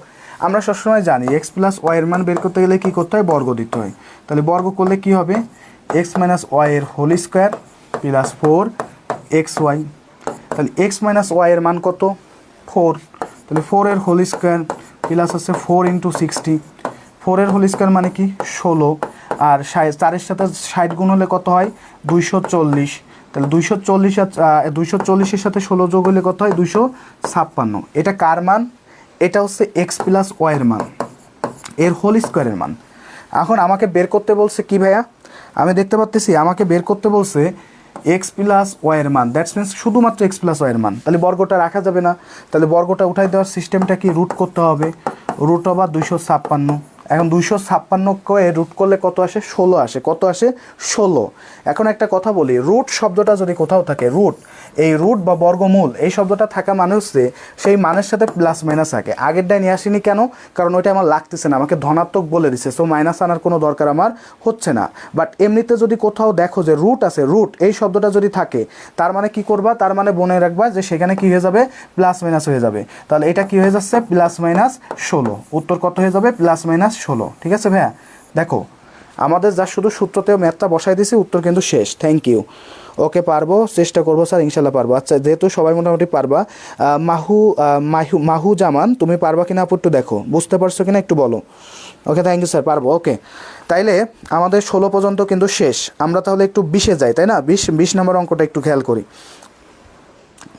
আমরা সবসময় জানি এক্স প্লাস ওয়াইয়ের মান বের করতে গেলে কী করতে হয়? বর্গ দিতে হয়। তাহলে বর্গ করলে কি হবে? এক্স মাইনাস ওয়াইয়ের whole square plus 4 x y. তাহলে এক্স মাইনাস ওয়াইয়ের মান কত? 4। তাহলে 4-এর হোল স্কোয়ার প্লাস হচ্ছে 4 × 60। 4-এর হোল স্কোয়ার মানে কি? 16, আর 4-এর সাথে 60 গুণ হলে কত হয়? 240। তাহলে 240-এর সাথে 16 যোগ হলে কত হয়? 256। এটা কার মান? এটা হচ্ছে এক্স প্লাস ওয়াইয়ের মান, এর হোল স্কোয়ারের মান। এখন আমাকে বের করতে বলছে কি ভাইয়া? আমি দেখতে পাচ্তেছি আমাকে বের করতে বলছে এক্স প্লাস ওয়াইয়ের মান, দ্যাটস মিনস শুধুমাত্র এক্স প্লাস ওয়াইয়ের মান। তাহলে বর্গটা রাখা যাবে না, তাহলে বর্গটা উঠাই দেওয়ার সিস্টেমটা কি? রুট করতে হবে, রুট ওভার 256। এখন 256-কে রুট করলে কত আসে? 16 আসে। কত আসে? 16। এখন একটা কথা বলি, রুট শব্দটা যদি কোথাও থাকে, রুট, এই রুট বা বর্গমূল এই শব্দটা থাকা মানে হচ্ছে সেই মানের সাথে প্লাস মাইনাস থাকে। আগেরটায় নিয়ে আসিনি কেন? কারণ ওইটা আমার লাগতেছে না, আমাকে ধনাত্মক বলে দিছে, সো মাইনাস আনার কোনো দরকার আমার হচ্ছে না। বাট এমনিতে যদি কোথাও দেখো যে রুট আছে, রুট এই শব্দটা যদি থাকে, তার মানে কি করবা? তার মানে মনে রাখবা যে সেখানে কি হয়ে যাবে? প্লাস মাইনাস হয়ে যাবে। তাহলে এটা কি হয়ে যাচ্ছে? Plus minus 16। উত্তর কত হয়ে যাবে? Plus minus 16। ঠিক আছে ভাইয়া? দেখো আমাদের যা শুধু সূত্রতেও ম্যাথটা বসাই দিয়েছি, উত্তর কিন্তু শেষ। Thank you. ওকে পারবো, চেষ্টা করবো স্যার, ইনশাল্লাহ পারবো। আচ্ছা যেহেতু সবাই মোটামুটি পারবা, মাহু জামান তুমি পারবা কিনা আপু একটু দেখো, বুঝতে পারছো কিনা একটু বলো। ওকে থ্যাংক ইউ স্যার, পারবো। ওকে তাইলে আমাদের 16 পর্যন্ত কিন্তু শেষ। আমরা তাহলে একটু 20-এ যাই, তাই না? 20 নম্বর অঙ্কটা একটু খেয়াল করি।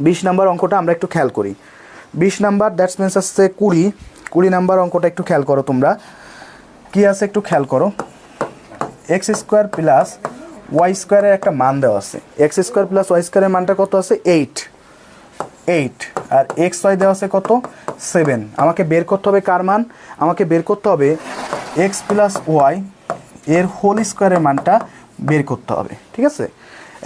20 নম্বর অঙ্কটা আমরা একটু খেয়াল করি। 20 নাম্বার দ্যাটস মিনস আসছে 20 নাম্বার অঙ্কটা একটু খেয়াল করো তোমরা। কি আছে একটু খেয়াল করো। এক্স স্কোয়ার প্লাস ওয়াই স্কোয়ারের একটা মান দেওয়া আছে। এক্স স্কোয়ার প্লাস ওয়াই স্কোয়ারের মানটা কত আছে? 8। আর এক্স ওয়াই দেওয়া আছে কত? 7। আমাকে বের করতে হবে কার মান? আমাকে বের করতে হবে এক্স প্লাস ওয়াই এর হোল স্কোয়ারের মানটা বের করতে হবে, ঠিক আছে?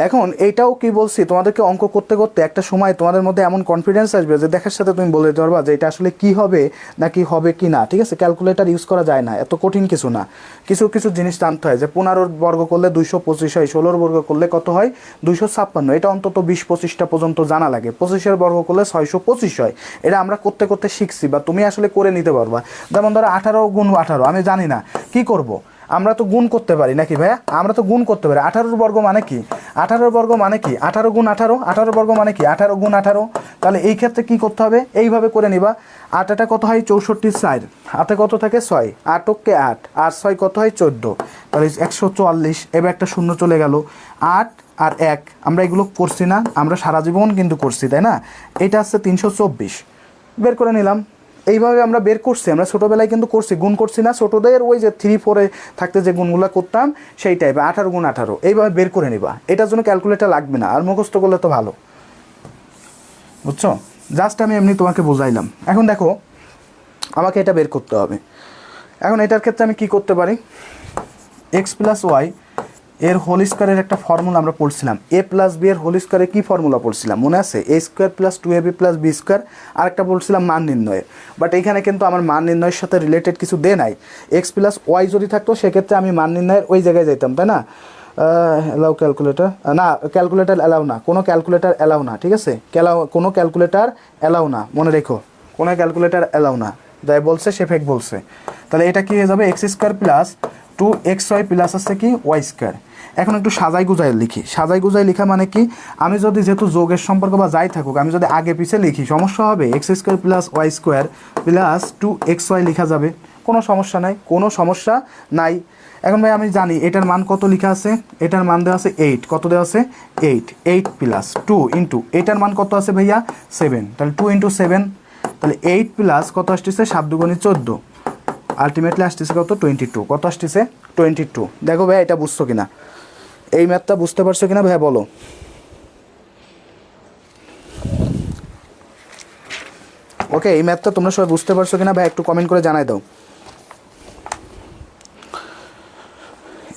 এখন এইটাও কি বলছি, তোমাদেরকে অঙ্ক করতে করতে একটা সময় তোমাদের মধ্যে এমন কনফিডেন্স আসবে যে দেখার সাথে তুমি বলে দিতে পারবা যে এটা আসলে কি হবে নাকি হবে কি না, ঠিক আছে? ক্যালকুলেটার ইউজ করা যায় না, এত কঠিন কিছু না। কিছু জিনিস জানতে হয় যে 15 বর্গ করলে 225 হয়, 16 বর্গ করলে কত হয়? 256। এটা অন্তত 20-25টা পর্যন্ত জানা লাগে। 25-এর বর্গ করলে 625 হয়। এটা আমরা করতে করতে শিখছি, বা তুমি আসলে করে নিতে পারবা। যেমন ধরো 18 গুণ 18, আমি জানি না কি করব, আমরা তো গুণ করতে পারি নাকি ভাইয়া? আমরা তো গুণ করতে পারি। 18 বর্গ মানে কি? 18 বর্গ মানে কি? 18 গুণ 18। 18 বর্গ মানে কি? 18 গুণ 18। তাহলে এই ক্ষেত্রে কি করতে হবে? এইভাবে করে নিবা। 8টা কত হয়? 64, 4 হাতে কত থাকে? 6, 8কে 8 আর 6 কত হয়? 14। তাহলে 144। এবার একটা শূন্য চলে গেল। 8 আর 1 আমরা এগুলো করছি না? আমরা সারা জীবন কিন্তু করছি, তাই না? এটা হচ্ছে 324। বের করে নিলাম এইভাবে আমরা বের করছি, আমরা ছোটোবেলায় কিন্তু করছি, গুণ করছি না ছোটোদের ওই যে 3-4-এ থাকতে যে গুণগুলো করতাম সেই টাইপে 18 গুণ 18 এইভাবে বের করে নিবা। এটার জন্য ক্যালকুলেটার লাগবে না, আর মুখস্থ করলে তো ভালো, বুঝছো? জাস্ট আমি এমনি তোমাকে বোঝাইলাম। এখন দেখো আমাকে এটা বের করতে হবে। এখন এটার ক্ষেত্রে আমি কি করতে পারি, এক্স প্লাস ওয়াই এর হোল স্কোয়ারের একটা ফর্মুলা আমরা পড়ছিলাম, এ প্লাস বি এর হোল স্কোয়ারে কী ফর্মুলা পড়ছিলাম মনে আছে? এ স্কোয়ার প্লাস 2ab প্লাস বি স্কোয়ার, আরেকটা বলছিলাম মান নির্ণয়ের। বাট এখানে কিন্তু আমার মান নির্ণয়ের সাথে রিলেটেড কিছু দে নাই। এক্স প্লাস ওয়াই যদি থাকতো সেক্ষেত্রে আমি মান নির্ণয়ের ওই জায়গায় যেতাম, তাই না? অ্যালাউ ক্যালকুলেটার, না ক্যালকুলেটার অ্যালাউ না, কোনো ক্যালকুলেটার অ্যালাউ না, ঠিক আছে? কোনো ক্যালকুলেটার অ্যালাউ না, মনে রেখো, কোনো ক্যালকুলেটার অ্যালাউ না। যাই বলছে সে ফেক বলছে। তাহলে এটা কী হয়ে যাবে, x square plus 2xy plus আছে কি ওয়াই স্কোয়ার। এখন একটু সাজাই গুজাই লিখি। সাজাই গুজাই লেখা মানে কি, আমি যদি যেহেতু যোগের সম্পর্ক বা যাই থাকুক আমি যদি আগে পিছিয়ে লিখি সমস্যা হবে? X square plus y square plus 2xy লেখা যাবে, কোনো সমস্যা নাই, কোনো সমস্যা নাই। এখন ভাই আমি জানি এটার মান কত লেখা আছে, এটার মান দেওয়া আছে 8, কত দেওয়া আছে 8 প্লাস 2 ইন্টু এটার মান কত আছে ভাইয়া 7, তাহলে 2 ইন্টু 7, তাহলে 8 প্লাস কত আসতেছে 7 দুগুণে 14, আলটিমেটলি আসতেছে কত 22, কত আসতেছে 22। দেখো ভাই এটা বুঝছো কিনা, এই ম্যাথটা বুঝতে পারছো কিনা ভাই বলো। ওকে, এই ম্যাথটা তোমরা সবাই বুঝতে পারছো কিনা ভাই একটু কমেন্ট করে জানাই দাও।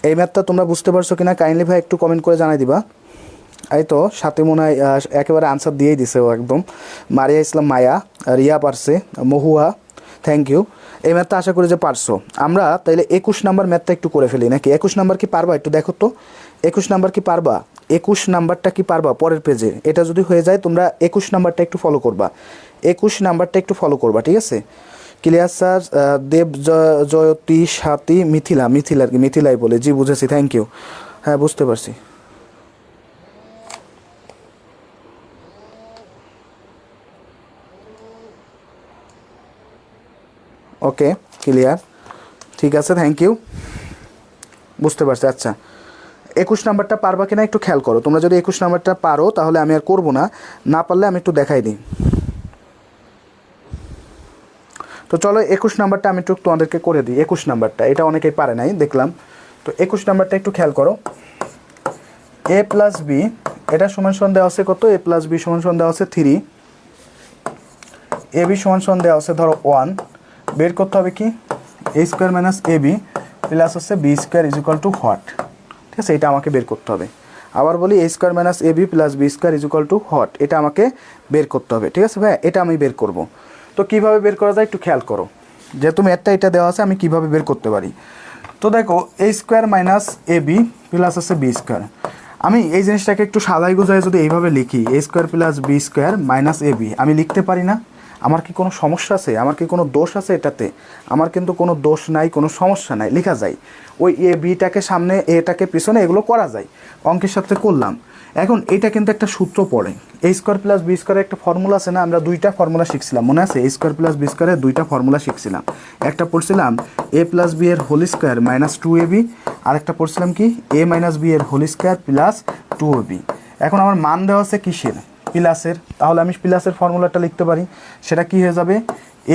এই ম্যাথটা তোমরা বুঝতে পারছো কিনা কাইন্ডলি ভাই একটু কমেন্ট করে জানাই দিবা। এই তো সাথে মনে হয় একেবারে আনসার দিয়েই দিছে ও একদম। মারিয়া ইসলাম মায়া, রিয়া পারছে, মহুয়া, থ্যাংক ইউ। এই ম্যাথটা আশা করি যে পারছো। আমরা তাইলে 21 নাম্বার ম্যাথটা একটু করে ফেলি নাকি? 21 নাম্বার কি পারবা একটু দেখো তো, 21 নাম্বার কি পারবা? 21 নাম্বারটা কি পারবা পরের পেজে? এটা যদি হয়ে যায় তোমরা 21 নাম্বারটা একটু ফলো করবা, 21 নাম্বারটা একটু ফলো করবা, ঠিক আছে? Clear sir? দেব জয়তী সাথী মিথিলা, মিথিলা আর কি, মিথিলাই বলে, জি বুঝেছি, থ্যাংক ইউ। হ্যাঁ বুঝতে পারছি। ওকে ক্লিয়ার, ঠিক আছে, থ্যাংক ইউ, বুঝতে পারছি। আচ্ছা 21 নাম্বারটা পারবা কিনা একটু খেয়াল করো। তোমরা যদি 21 নাম্বারটা পারো তাহলে আমি আর করবো না, না পারলে আমি একটু দেখাই দিই। তো চলো 21 নাম্বারটা আমি একটু তোমাদেরকে করে দিই। 21 নাম্বারটা এটা অনেকেই পারে নাই দেখলাম, তো 21 নাম্বারটা একটু খেয়াল করো। এ প্লাস বি এটা সমান সমান দেওয়া আছে কত, এ প্লাস বি সমান সমান দেওয়া আছে 3, এ বি সমান সমান দেওয়া আছে ধরো 1, বের করতে হবে কি a square minus A B plus হচ্ছে B square is equal to what, ঠিক আছে? এটা আমাকে বের করতে হবে। আবার বলি a square minus A B plus B square is equal to what, এটা আমাকে বের করতে হবে, ঠিক আছে ভাই? এটা আমি বের করব। তো কীভাবে বের করা যায় একটু খেয়াল করো, যেহেতু ম্যাথটা এটা দেওয়া আছে আমি কীভাবে বের করতে পারি। তো দেখো এ square minus A B plus হচ্ছে বি স্কোয়ার, আমি এই জিনিসটাকে একটু সাদাই গোজায় যদি এইভাবে লিখি, A square plus B square minus A B, আমি লিখতে পারি না? আমার কি কোনো সমস্যা আছে? আমার কি কোনো দোষ আছে এটাতে? আমার কিন্তু কোনো দোষ নাই, কোনো সমস্যা নাই, লেখা যায়। ওই এ বিটাকে সামনে এটাকে পিছনে এগুলো করা যায়, অঙ্কের সাথে করলাম। এখন এটা কিন্তু একটা সূত্র পড়ে, এ স্কোয়ার প্লাস বি স্কোয়ারের একটা ফর্মুলা আছে না? আমরা দুইটা ফর্মুলা শিখছিলাম মনে আছে? এ স্কোয়ার প্লাস বি স্কোয়ারের দুইটা ফর্মুলা শিখছিলাম। একটা পড়ছিলাম এ প্লাস বি এর হোল স্কোয়ার মাইনাস 2ab, আরেকটা পড়ছিলাম কি এ মাইনাস বি এর হোল স্কোয়ার প্লাস 2ab। এখন আমার মান দেওয়া আছে কিসের? প্লাসের, তাহলে আমি প্লাসের ফর্মুলাটা লিখতে পারি। সেটা কি হয়ে যাবে,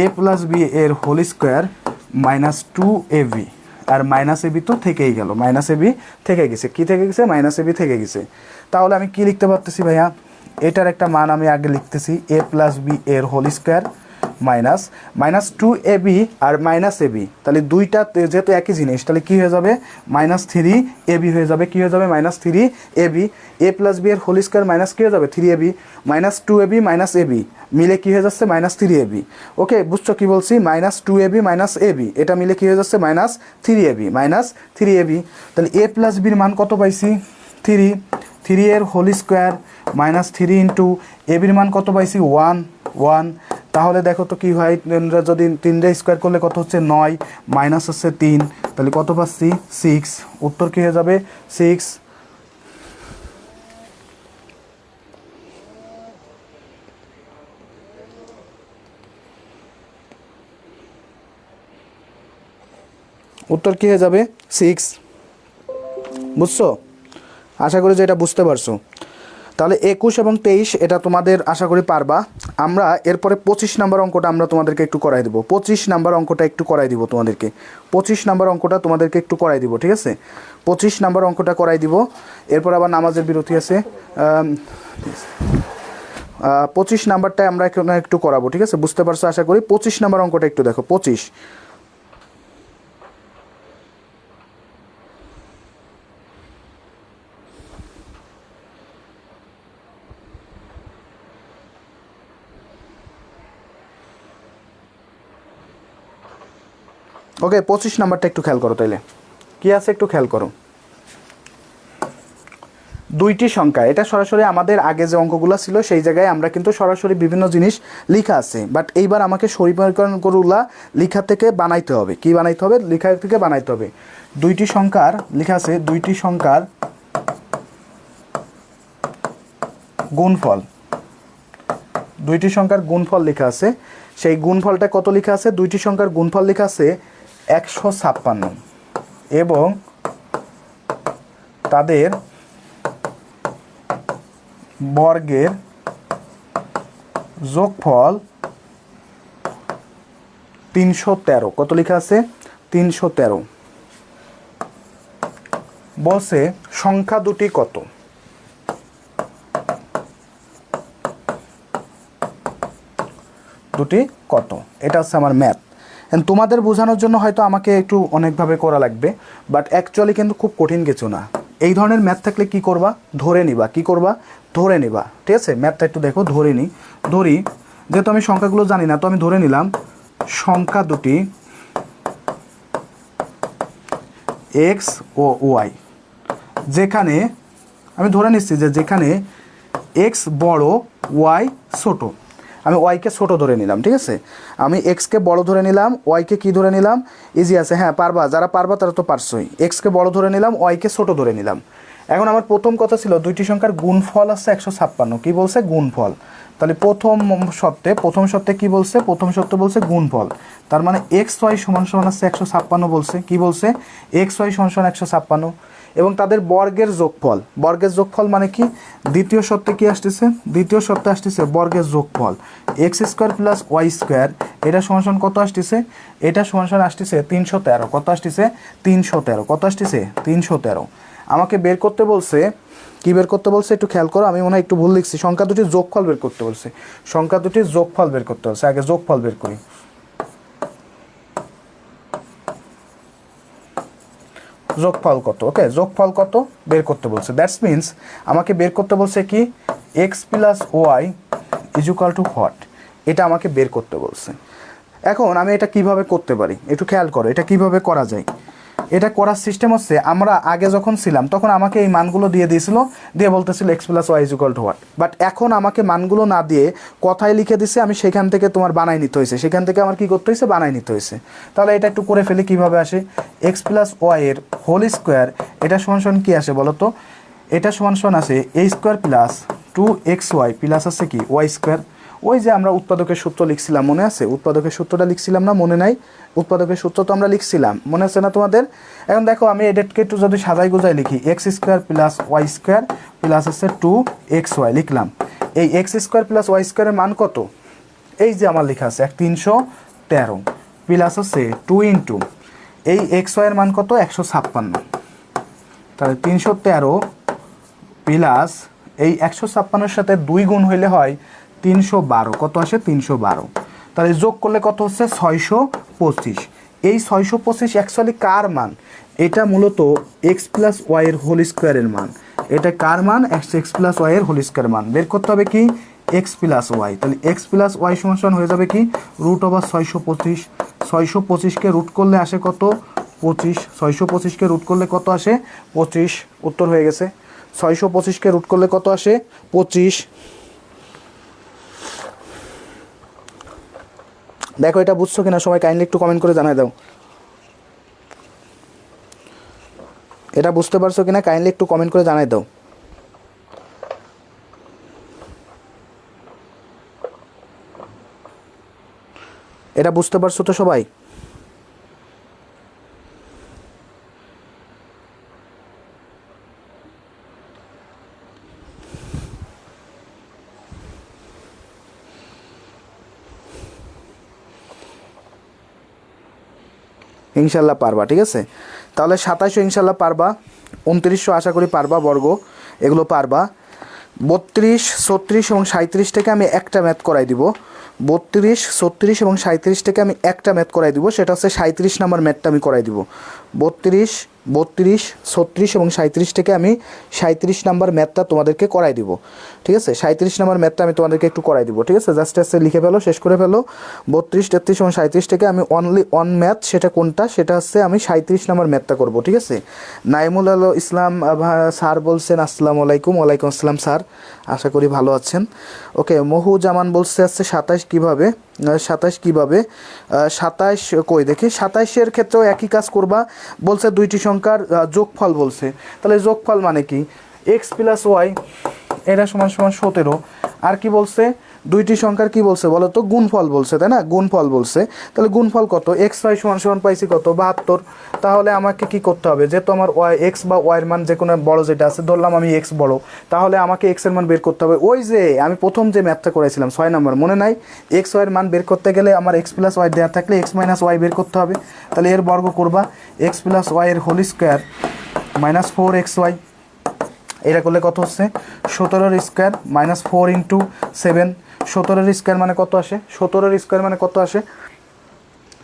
এ প্লাস বি এর হোল স্কোয়ার মাইনাস 2ab, আর মাইনাস এবি তো থেকেই গেল, মাইনাস এবি থেকে গেছে, কি থেকে গেছে? মাইনাস এবি থেকে গেছে। তাহলে আমি কি লিখতে পারতেছি ভাইয়া, এটার একটা মান আমি আগে লিখতেছি এ প্লাস বি এর whole square minus minus 2ab আর মাইনাস এবি, তাহলে দুইটা যেহেতু একই জিনিস তাহলে কী হয়ে যাবে মাইনাস 3ab হয়ে যাবে। কী হয়ে যাবে? Minus 3ab। এ প্লাস বি এর হোল স্কোয়ার মাইনাস কী হয়ে যাবে 3ab, minus 2ab minus AB মিলে কী হয়ে যাচ্ছে মাইনাস 3ab। ওকে বুঝছো কী বলছি? মাইনাস 2ab মাইনাস এবি এটা মিলে কী হয়ে যাচ্ছে মাইনাস 3ab, মাইনাস 3ab। তাহলে এ প্লাস বির মান কত পাইছি 3 এর হোল স্কোয়ার মাইনাস 3 ইন্টু এবির মান কত পাইছি 1। তাহলে দেখো তো কী হয়, যদি 3 স্কোয়ার করলে কত হচ্ছে 9, মাইনাস হচ্ছে 3, তাহলে কত পাচ্ছি 6। উত্তর কী হয়ে যাবে 6। উত্তর কী হয়ে যাবে 6। বুঝছো? আশা করি যে এটা বুঝতে পারছো। তাহলে 21 এবং 23 এটা তোমাদের আশা করি পারবা। আমরা এরপরে 25 নাম্বার অঙ্কটা আমরা তোমাদেরকে একটু করাই দেবো। 25 নাম্বার অঙ্কটা একটু করাই দিব তোমাদেরকে। 25 নাম্বার অঙ্কটা তোমাদেরকে একটু করাই দিব, ঠিক আছে? 25 নাম্বার অঙ্কটা করাই দিব। এরপর আবার নামাজের বিরতি আছে। 25 নাম্বারটায় আমরা একটু করাবো, ঠিক আছে? বুঝতে পারছো আশা করি। 25 নাম্বার অঙ্কটা একটু দেখো। 25, ওকে 25 নাম্বারটা একটু খেয়াল করো তাইলে কি আছে একটু খেয়াল করো। দুইটি সংখ্যা, এটা সরাসরি আমাদের আগে যে অঙ্কগুলো ছিল সেই জায়গায় আমরা কিন্তু সরাসরি বিভিন্ন জিনিস লেখা আছে, বাট এইবার আমাকে সমীকরণগুলো লেখা থেকে বানাইতে হবে। কি বানাইতে হবে? লেখা থেকে বানাইতে হবে। দুইটি সংখ্যার লেখা আছে, দুইটি সংখ্যার গুণফল, দুইটি সংখ্যার গুণফল লেখা আছে। সেই গুণফলটা কত লেখা আছে? দুইটি সংখ্যার গুণফল লেখা আছে 156 এবং তাদের বর্গের যোগফল 313। কত লেখা আছে? 313। বলছে সংখ্যা দুটি কত? দুটি কত? এটা হচ্ছে আমার ম্যাথ। তোমাদের বোঝানোর জন্য হয়তো আমাকে একটু অনেকভাবে করা লাগবে, বাট অ্যাকচুয়ালি কিন্তু খুব কঠিন কিছু না। এই ধরনের ম্যাথ থাকলে কি করবা? ধরে নিবা। কি করবা? ধরে নিবা, ঠিক আছে? ম্যাথটা একটু দেখো, ধরে নিই। ধরি, যেহেতু আমি সংখ্যাগুলো জানি না তো আমি ধরে নিলাম সংখ্যা দুটি এক্স ও ওয়াই, যেখানে আমি ধরে নিচ্ছি যে যেখানে এক্স বড় ওয়াই ছোট। আমি ওয়াইকে ছোট ধরে নিলাম, ঠিক আছে? আমি এক্সকে বড় ধরে নিলাম, ওয়াইকে কি ধরে নিলাম? ইজি আছে, হ্যাঁ পারবা, যারা পারবা তারা তো পারছই। এক্সকে বড় ধরে নিলাম, ওয়াইকে ছোট ধরে নিলাম। এখন আমার প্রথম কথা ছিল দুইটি সংখ্যার গুণফল আছে 156। কি বলছে? গুণফল। তাহলে প্রথম সপ্তাহে কি বলছে? প্রথম সপ্তাহে বলছে গুণফল। তার মানে এক্স ওয়াই সমান সমান আছে 156 বলছে। কি বলছে? এক্স ওয়াই সমান সমান 156 এবং তাদের বর্গের যোগফল। বর্গের যোগফল মানে কি? দ্বিতীয় সপ্তে কি আসতেছে? দ্বিতীয় সপ্তে আসতেছে বর্গের যোগফল x square plus y square. এটা সমান সমান কত আসতেছে? এটা সমান সমান আসতেছে 313। কত আসতেছে? 313। কত আসতেছে? 313। আমাকে বের করতে বলছে। কি বের করতে বলছে একটু খেয়াল করো, আমি মনে হয় একটু ভুল লিখছি। সংখ্যা দুটির যোগফল বের করতে বলছে। সংখ্যা দুটির যোগফল বের করতে বলছে। আগে যোগফল বের করি। যোগফল কত? ওকে, যোগফল কত বের করতে বলছে। দ্যাটস মিনস আমাকে বের করতে বলছে কি? X plus y is equal to what? এটা আমাকে বের করতে বলছে। এখন আমি এটা কিভাবে করতে পারি একটু খেয়াল করো। এটা কিভাবে করা যায়? এটা করার সিস্টেম হচ্ছে, আমরা আগে যখন ছিলাম তখন আমাকে এই মানগুলো দিয়ে দিয়েছিল, দিয়ে বলতেছিল x plus y is equal to what. But এখন আমাকে মানগুলো না দিয়ে কথায় লিখে দিছে, আমি সেখান থেকে তোমার বানাই নিতে হয়েছে। সেখান থেকে আমার কি করতে হয়েছে? বানাই নিতে হয়েছে। তাহলে এটা একটু করে ফেলে। কীভাবে আসে? এক্স প্লাস ওয়াই এর হোল স্কোয়ার, এটা সমান সমান কী আসে বলো তো? এটা সমান সমান আসে এ স্কোয়ার প্লাস 2xy প্লাস আছে কি ওয়াই স্কোয়ার। ওই যে আমরা উৎপাদকের সূত্র লিখছিলাম, মনে আছে? উৎপাদকের সূত্রটা লিখছিলাম না? মনে নাই? উৎপাদকের সূত্র তো আমরা লিখছিলাম, মনে আছে না তোমাদের? এখন দেখো আমি এটাকে একটু যদি সাজাই গোজাই লিখি, x square plus y square plus হচ্ছে 2xy লিখলাম। এই এক্স স্কোয়ার প্লাস ওয়াই স্কোয়ারের মান কত? এই যে আমার লেখা আছে 313 প্লাস হচ্ছে 2 ইন্টু এই এক্স ওয়াইয়ের মান কত? 156। তাহলে 313 প্লাস এই 156-এর সাথে 2 গুণ হইলে হয় 312। কত আসে? 312। তাহলে যোগ করলে কত হচ্ছে? 625। এই 625 অ্যাকচুয়ালি কার মান? এটা মূলত এক্স প্লাস ওয়াইয়ের হোল স্কোয়ারের মান। এটা কার মান? এক্স প্লাস ওয়াইয়ের হোল স্কোয়ার মান। বের করতে হবে কি? X plus y. তাহলে এক্স প্লাস ওয়াই সমান সমান হয়ে যাবে কি? Root over 625। 625কে রুট করলে আসে কত? 25। 625কে রুট করলে কত আসে? 25। উত্তর হয়ে গেছে। 625কে রুট করলে কত আসে? 25। দেখো এটা বুঝছো কিনা সবাই কাইন্ডলি একটু কমেন্ট করে জানাই দাও। এটা বুঝতে পারছো কিনা কাইন্ডলি একটু কমেন্ট করে জানাই দাও। এটা বুঝতে পারছো তো সবাই? ইনশাল্লাহ পারবা, ঠিক আছে। তাহলে 2700 ইনশাল্লাহ পারবা, 2900 আশা করি পারবা বর্গ, এগুলো পারবা। 32, 36 এবং 37 থেকে আমি একটা ম্যাথ করাই দিব। 32, 36 এবং 37 থেকে আমি একটা ম্যাথ করাই দিব, সেটা হচ্ছে 37 নাম্বার ম্যাথটা আমি করাই দিব। 32, 32, 36 এবং 37 থেকে আমি 37 নাম্বার ম্যাথটা তোমাদেরকে করাই দিব, ঠিক আছে। 37 নাম্বার ম্যাথটা আমি তোমাদেরকে একটু করাই দিব, ঠিক আছে। জাস্ট লিখে ফেলো, শেষ করে ফেলো। 32, 33 এবং 37 থেকে আমি অনলি অন ম্যাথ, সেটা কোনটা, সেটা হচ্ছে আমি 37 নাম্বার ম্যাথটা করব, ঠিক আছে। নাইমুল আল ইসলাম স্যার বলছেন আসসালামু আলাইকুম। ওয়ালাইকুম আসসালাম স্যার, আশা করি ভালো আছেন। ওকে, মহু জামান বলছে আসছে 27 কীভাবে, 27 কীভাবে, 27 কই দেখি। 27-এর ক্ষেত্রেও একই কাজ করবা, বলছে দুইটি সংখ্যার যোগফল বলছে। তাহলে যোগফল মানে কি, এক্স প্লাস ওয়াই এটা সমান সমান 17। আর কি বলছে, দুইটি সংখ্যার কি বলছে বলো তো, গুণফল বলছে, তাই না, গুণফল বলছে। তাহলে গুণফল কত, এক্স ওয়াই সমান সমান পাইছি কত, 72। তাহলে আমাকে কি করতে হবে, যেহেতু আমার ওয়াই এক্স বা ওয়াইয়ের মান যে কোনো বড় যেটা আছে, ধরলাম আমি এক্স বড়, তাহলে আমাকে এক্সের মান বের করতে হবে। ওই যে আমি প্রথম যে ম্যাথটা করেছিলাম 6 নম্বর, মনে নাই, এক্স ওয়াইয়ের মান বের করতে গেলে আমার এক্স প্লাস ওয়াই দেওয়া থাকলে এক্স মাইনাস ওয়াই বের করতে হবে। তাহলে এর বর্গ করবা, এক্স প্লাস ওয়াইয়ের হোল স্কোয়ার মাইনাস 4xy, এটা করলে কত হচ্ছে, 17 স্কোয়ার মাইনাস 4 ইন্টু 7। 17 স্কোয়ার মানে কত আসে, 17 স্কোয়ার মানে কত আসে,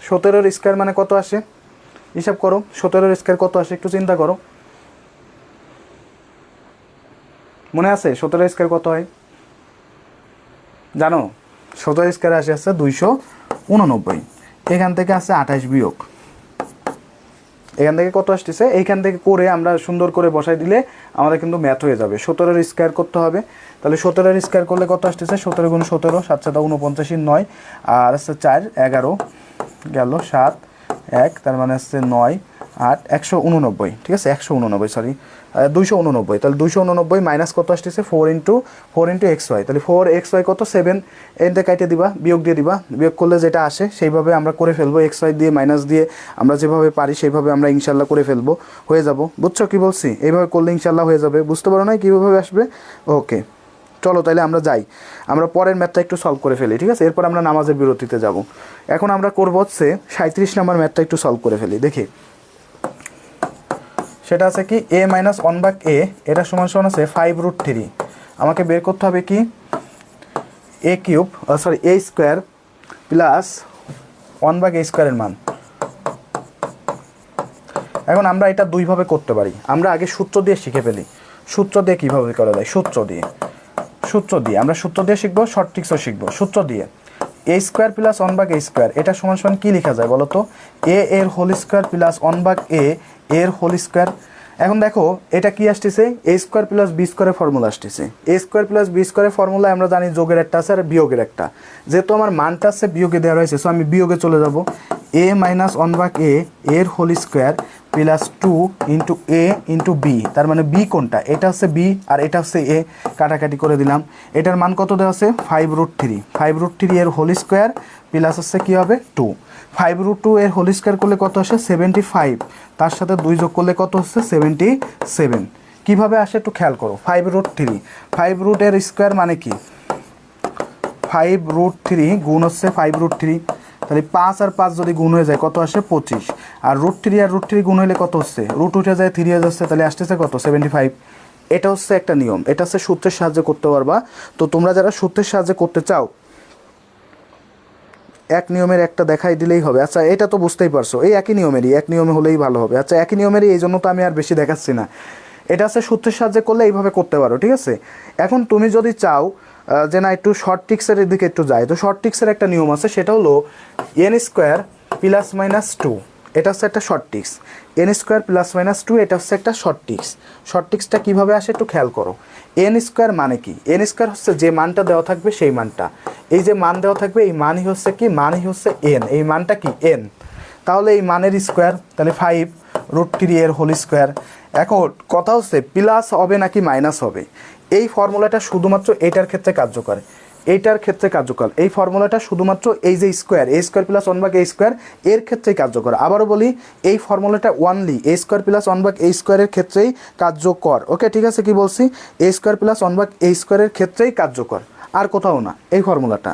17 স্কোয়ার মানে কত আসে, হিসাব করো। 17 স্কোয়ার কত আসে, একটু চিন্তা করো, মনে আছে 17 স্কোয়ার কত হয় জানো? 17 স্কোয়ার আসে 289। এখান থেকে আসছে 28 বিয়োগ, এখান থেকে কত আসতেছে, এইখান থেকে করে আমরা সুন্দর করে বসাই দিলে আমাদের কিন্তু ম্যাথ হয়ে যাবে। 17 স্কোয়ার করতে হবে, তাহলে 17 স্কোয়ার করলে কত আসতেছে, 17 গুণ 17, 7 7 49, 9 আর হচ্ছে 4 11 গেল, 7 1, তার মানে হচ্ছে 9 8 189, ঠিক আছে, 189 সরি 289। তাহলে 289 মাইনাস কত আসতেছে, 4 ইন্টু এক্স ওয়াই। তাহলে 4xy কত, 7, এনটা কাটে দিবা, বিয়োগ দিয়ে দিবা, বিয়োগ করলে যেটা আসে সেইভাবে আমরা করে ফেলবো। এক্স ওয়াই দিয়ে মাইনাস দিয়ে আমরা যেভাবে পারি সেইভাবে আমরা ইনশাল্লাহ করে ফেলবো, হয়ে যাব। বুঝছো কি বলছি, এইভাবে করলে ইনশাল্লাহ হয়ে যাবে। বুঝতে পারো না কীভাবে আসবে? ওকে, চলো তাহলে আমরা যাই, আমরা পরের ম্যাথটা একটু সলভ করে ফেলি, ঠিক আছে। এরপর আমরা নামাজের বিরতিতে যাব। এখন আমরা করবো হচ্ছে 37 নম্বর ম্যাথটা একটু সলভ করে ফেলি, দেখি। সেটা আছে কি, a মাইনাস 1/a, এটা সমান সমান আছে 5√3। আমাকে বের করতে হবে কি, a cube sorry a square plus 1/a স্কোয়ারের মান। এখন আমরা এটা দুইভাবে করতে পারি, আমরা আগে সূত্র দিয়ে শিখে ফেলি। সূত্র দিয়ে কীভাবে করা যায়, সূত্র দিয়ে আমরা সূত্র দিয়ে শিখবো, শর্ট ট্রিক্সও শিখবো। সূত্র দিয়ে a square plus 1/a square, এটা সমান সমান কী লেখা যায় বলো তো, a এর হোল স্কোয়ার প্লাস 1/a এর হোল স্কোয়ার। এখন দেখো এটা কি আসতেছে, a স্কোয়ার প্লাস বি স্কোয়ারের ফর্মুলা আসতেছে। a স্কোয়ার প্লাস বি স্কোয়ারের ফর্মুলা আমরা জানি যোগের একটা আছে আর বিয়োগের একটা, যেহেতু আমার মানটা আছে বিয়োগে দেওয়া রয়েছে, সো আমি বিয়োগে চলে যাব। a মাইনাস 1/a এর whole square plus 2 into a into b, তার মানে বি কোনটা, এটা হচ্ছে বি আর এটা হচ্ছে এ, কাটাকাটি করে দিলাম। এটার মান কত দেওয়া আছে, 5√3, 5√3 এর হোল স্কোয়ার প্লাস হচ্ছে কী হবে 2, 5√2 এর হোল স্কোয়ার করলে কত আসে 75, তার সাথে 2 যোগ করলে কত হচ্ছে 77। কীভাবে আসে একটু খেয়াল করো, 5√3, 5 এর স্কোয়ার মানে কি, 5√3 গুণ হচ্ছে 5√3, তাহলে 5 আর 5 যদি গুণ হয়ে যায় কত আসে 25, আর √3 আর √3 গুণ হলে কত হচ্ছে, রুট উঠে যায় 3 হয়ে যাচ্ছে, তাহলে আসতেছে কত 75। এটা হচ্ছে একটা নিয়ম, এটা হচ্ছে সূত্রের সাহায্যে করতে পারবা। তো তোমরা যারা সূত্রের সাহায্যে করতে চাও, এক নিয়মের একটা দেখাই দিলেই হবে। আচ্ছা এটা তো বুঝতেই পারছো, এই একই নিয়মেরই, এক নিয়মে হলেই ভালো হবে। আচ্ছা একই নিয়মেরই, এই জন্য তো আমি আর বেশি দেখাচ্ছি না। এটা হচ্ছে সূত্রের সাহায্যে করলে এইভাবে করতে পারো, ঠিক আছে। এখন তুমি যদি চাও যে না একটু শর্ট ট্রিক্সের দিকে একটু যায়, তো শর্ট ট্রিক্সের একটা নিয়ম আছে, সেটা হলো n স্কোয়ার প্লাস মাইনাস 2, এটা হচ্ছে একটা short tricks. n square plus minus 2 এটা হচ্ছে একটা শর্ট ট্রিক্স। শর্ট ট্রিক্সটা কীভাবে আসে একটু খেয়াল করো। n স্কোয়ার মানে কি, n স্কোয়ার হচ্ছে যে মানটা দেওয়া থাকবে সেই মানটা, এই যে মান দেওয়া থাকবে এই মানই হচ্ছে কি, মানই হচ্ছে n, এই মানটা কি n, তাহলে এই মানের স্কোয়ার, তাহলে 5√3 এর হোল স্কোয়ার। এখন কথা হচ্ছে প্লাস হবে নাকি মাইনাস হবে, এই ফর্মুলাটা শুধুমাত্র এইটার ক্ষেত্রে কার্যকর, এইটার ক্ষেত্রে কার্যকর। এই ফর্মুলাটা শুধুমাত্র এই যে square, a square plus 1/a square এর ক্ষেত্রেই কার্যকর। আবারও বলি, এই ফর্মুলাটা only a square plus 1/a স্কোয়ারের ক্ষেত্রেই কার্যকর। ওকে ঠিক আছে, কি বলছি, a স্কোয়ার প্লাস 1/a স্কোয়ারের ক্ষেত্রেই কার্যকর, আর কোথাও না এই ফর্মুলাটা।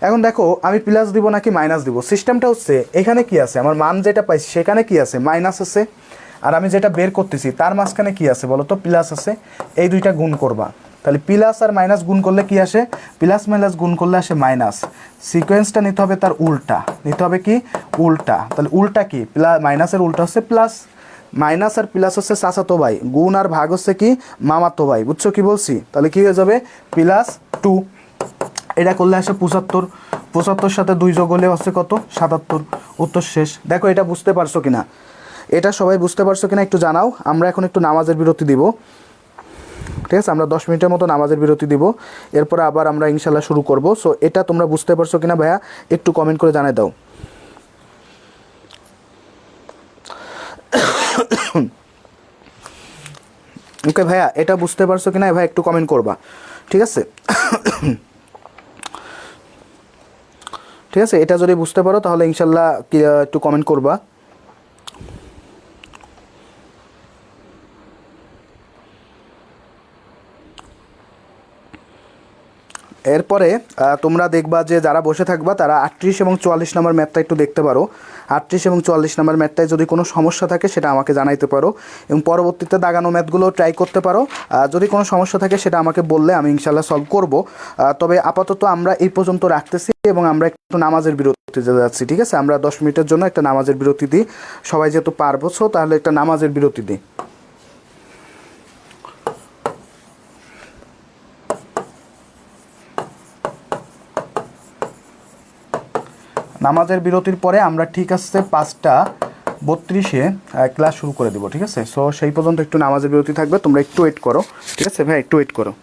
এখন দেখো আমি প্লাস দিব নাকি মাইনাস দিব, সিস্টেমটা হচ্ছে এখানে কি আছে, আমার মান যেটা পাইছি সেখানে কি আছে, মাইনাস আছে, আর আমি যেটা বের করতেছি তার মাঝখানে কি আছে বলো তো, প্লাস আছে। এই দুইটা গুণ করবা, তাহলে প্লাস আর মাইনাস গুণ করলে কি আসে, প্লাস মাইনাস গুণ করলে আসে মাইনাস। সিকোয়েন্সটা নিতে হবে তার উল্টা, নিতে হবে কি উল্টা, তাহলে উল্টা কি, প্লাস মাইনাসের উল্টা হচ্ছে প্লাস, মাইনাস আর প্লাস হচ্ছে চাচাতো ভাই, গুণ আর ভাগ হচ্ছে কি মামাতো ভাই, বুঝছো কি বলছি? তাহলে কি হয়ে যাবে +2, এটা করলে আসে 75, 75 সাথে 2 যোগ হলে হচ্ছে কত 77, উত্তর শেষ। দেখো এটা বুঝতে পারছো কিনা, এটা সবাই বুঝতে পারছো কিনা একটু জানাও। আমরা এখন একটু নামাজের বিরতি দিব, ঠিক আছে, আমরা 10 মিনিটের মতো নামাজের বিরতি দিব, এরপরে আবার আমরা ইনশাল্লাহ শুরু করব। সো এটা তোমরা বুঝতে পারছো কিনা ভাইয়া একটু কমেন্ট করে জানাই দাও। ওকে ভাইয়া, এটা বুঝতে পারছো কিনা ভাই একটু কমেন্ট করবা, ঠিক আছে? ঠিক আছে, এটা যদি বুঝতে পারো তাহলে ইনশাল্লাহ একটু কমেন্ট করবা। এরপরে তোমরা দেখবা যে যারা বসে থাকবা তারা 38 এবং 44 নম্বর ম্যাথটা একটু দেখতে পারো। 38 এবং 44 নম্বর ম্যাথটায় যদি কোনো সমস্যা থাকে সেটা আমাকে জানাইতে পারো, এবং পরবর্তীতে দাগানো ম্যাথগুলো ট্রাই করতে পারো। যদি কোনো সমস্যা থাকে সেটা আমাকে বললে আমি ইনশাল্লাহ সলভ করব। তবে আপাতত আমরা এই পর্যন্ত রাখতেছি এবং আমরা একটু নামাজের বিরতিতে যাচ্ছি, ঠিক আছে? আমরা 10 মিনিটের জন্য একটা নামাজের বিরতি দিই, সবাই যেহেতু পারবো তাহলে একটা নামাজের বিরতি দিই। নামাজের বিরতির পরে আমরা ঠিক আছে 5:32 ক্লাস শুরু করে দেবো, ঠিক আছে? সো সেই পর্যন্ত একটু নামাজের বিরতি থাকবে, তোমরা একটু ওয়েট করো, ঠিক আছে ভাই, একটু ওয়েট করো।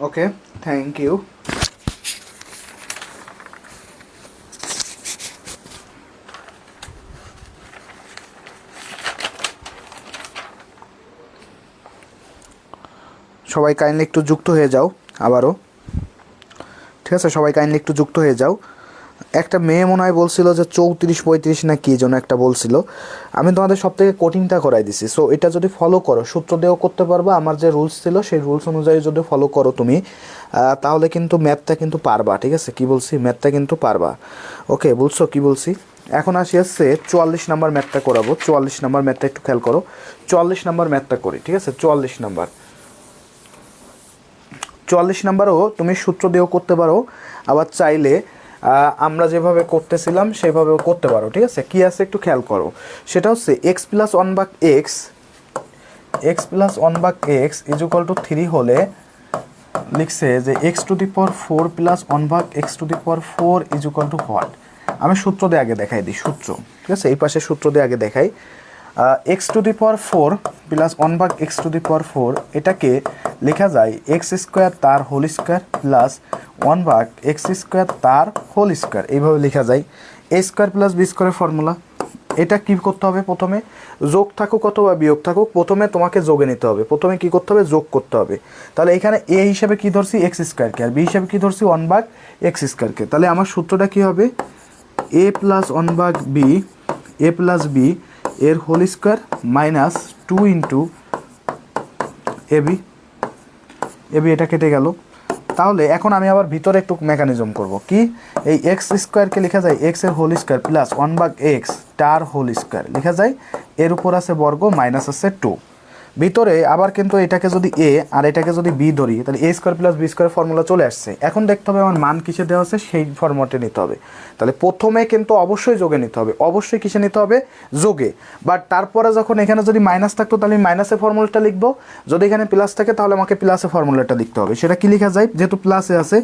ওকে, থ্যাংক ইউ। সবাই কাইন্ডলি একটু যুক্ত হয়ে যাও আবারও, ঠিক আছে? সবাই কাইন্ডলি একটু যুক্ত হয়ে যাও। একটা মেয়ে মনে হয় বলছিল যে 34-35 না কী যেন একটা বলছিল। আমি তোমাদের সব থেকে কঠিনটা করাই দিছি। সো এটা যদি ফলো করো, সূত্র দিয়েও করতে পারবা, আমার যে রুলস ছিল সেই রুলস অনুযায়ী যদি ফলো করো তুমি, তাহলে কিন্তু ম্যাথটা কিন্তু পারবা, ঠিক আছে? কি বলছি? ম্যাথটা কিন্তু পারবা। ওকে, বলছো কি বলছি? এখন আসি আসছে 44 নাম্বার ম্যাথটা করাবো। 44 নাম্বার ম্যাথটা একটু খেয়াল করো। 44 নাম্বার ম্যাথটা করি, ঠিক আছে? 44 নাম্বার, 44 নাম্বারও তুমি সূত্র দিয়েও করতে পারো, আবার চাইলে আমরা যেভাবে করতেছিলাম সেভাবেও করতে পারো, ঠিক আছে? কী আছে একটু খেয়াল করো। সেটা হচ্ছে এক্স প্লাস ওয়ান ভাগ এক্স, এক্স প্লাস ওয়ান ভাগ এক্স ইজ ইকুয়াল টু 3 হলে লিখছে যে x to the power 4 plus one ভাগ x to the power 4 is equal to what. আমি সূত্র দিয়ে আগে দেখাই দিই, সূত্র, ঠিক আছে? এই পাশে সূত্র দিয়ে আগে দেখাই। X to the power 4 plus one ভাগ এক্স টু দি পাওয়ার 4, এটাকে লেখা যায় এক্স স্কোয়ার তার হোল স্কোয়ার প্লাস ওয়ান ভাগ এক্স স্কোয়ার তার হোল স্কোয়ার, এইভাবে লেখা যায়। এ স্কোয়ার প্লাস বি স্কোয়ারের ফর্মুলা। এটা কী করতে হবে? প্রথমে যোগ থাকুক অথবা বিয়োগ থাকুক, প্রথমে তোমাকে যোগে নিতে হবে। প্রথমে কী করতে হবে? যোগ করতে হবে। তাহলে এখানে এ হিসাবে কী ধরছি? এক্স স্কোয়ারকে, আর বি হিসাবে কী ধরছি? ওয়ান ভাগ এক্স স্কোয়ারকে। তাহলে আমার সূত্রটা কী হবে? এ প্লাস ওয়ান ভাগ বি, এ প্লাস বি এর whole square minus 2 into ab, ab এটা কেটে গেল। তাহলে এখন আমি আবার ভিতরে একটু মেকানিজম করব। কি? এই এক্স স্কোয়ারকে লেখা যায় এক্স এর হোল স্কোয়ার প্লাস ওয়ান ভাগ এক্স তার হোল স্কোয়ার লেখা যায়, এর উপর আছে বর্গ মাইনাস আছে 2। ভিতরে আবার কিন্তু এটাকে যদি এ আর এটাকে যদি বি ধরি, তাহলে A square plus B square formula চলে আসছে। এখন দেখতে হবে আমার মান কিসে দেওয়া আছে, সেই ফর্মুলাতে নিতে হবে। তাহলে প্রথমে কিন্তু অবশ্যই যোগে নিতে হবে, অবশ্যই কিসে নিতে হবে? যোগে। বাট তারপরে যখন এখানে যদি মাইনাস থাকতো তাহলে আমি মাইনাসের ফর্মুলাটা লিখবো, যদি এখানে প্লাস থাকে তাহলে আমাকে প্লাসের ফর্মুলাটা লিখতে হবে। সেটা কি লেখা যায়? যেহেতু প্লাসে আছে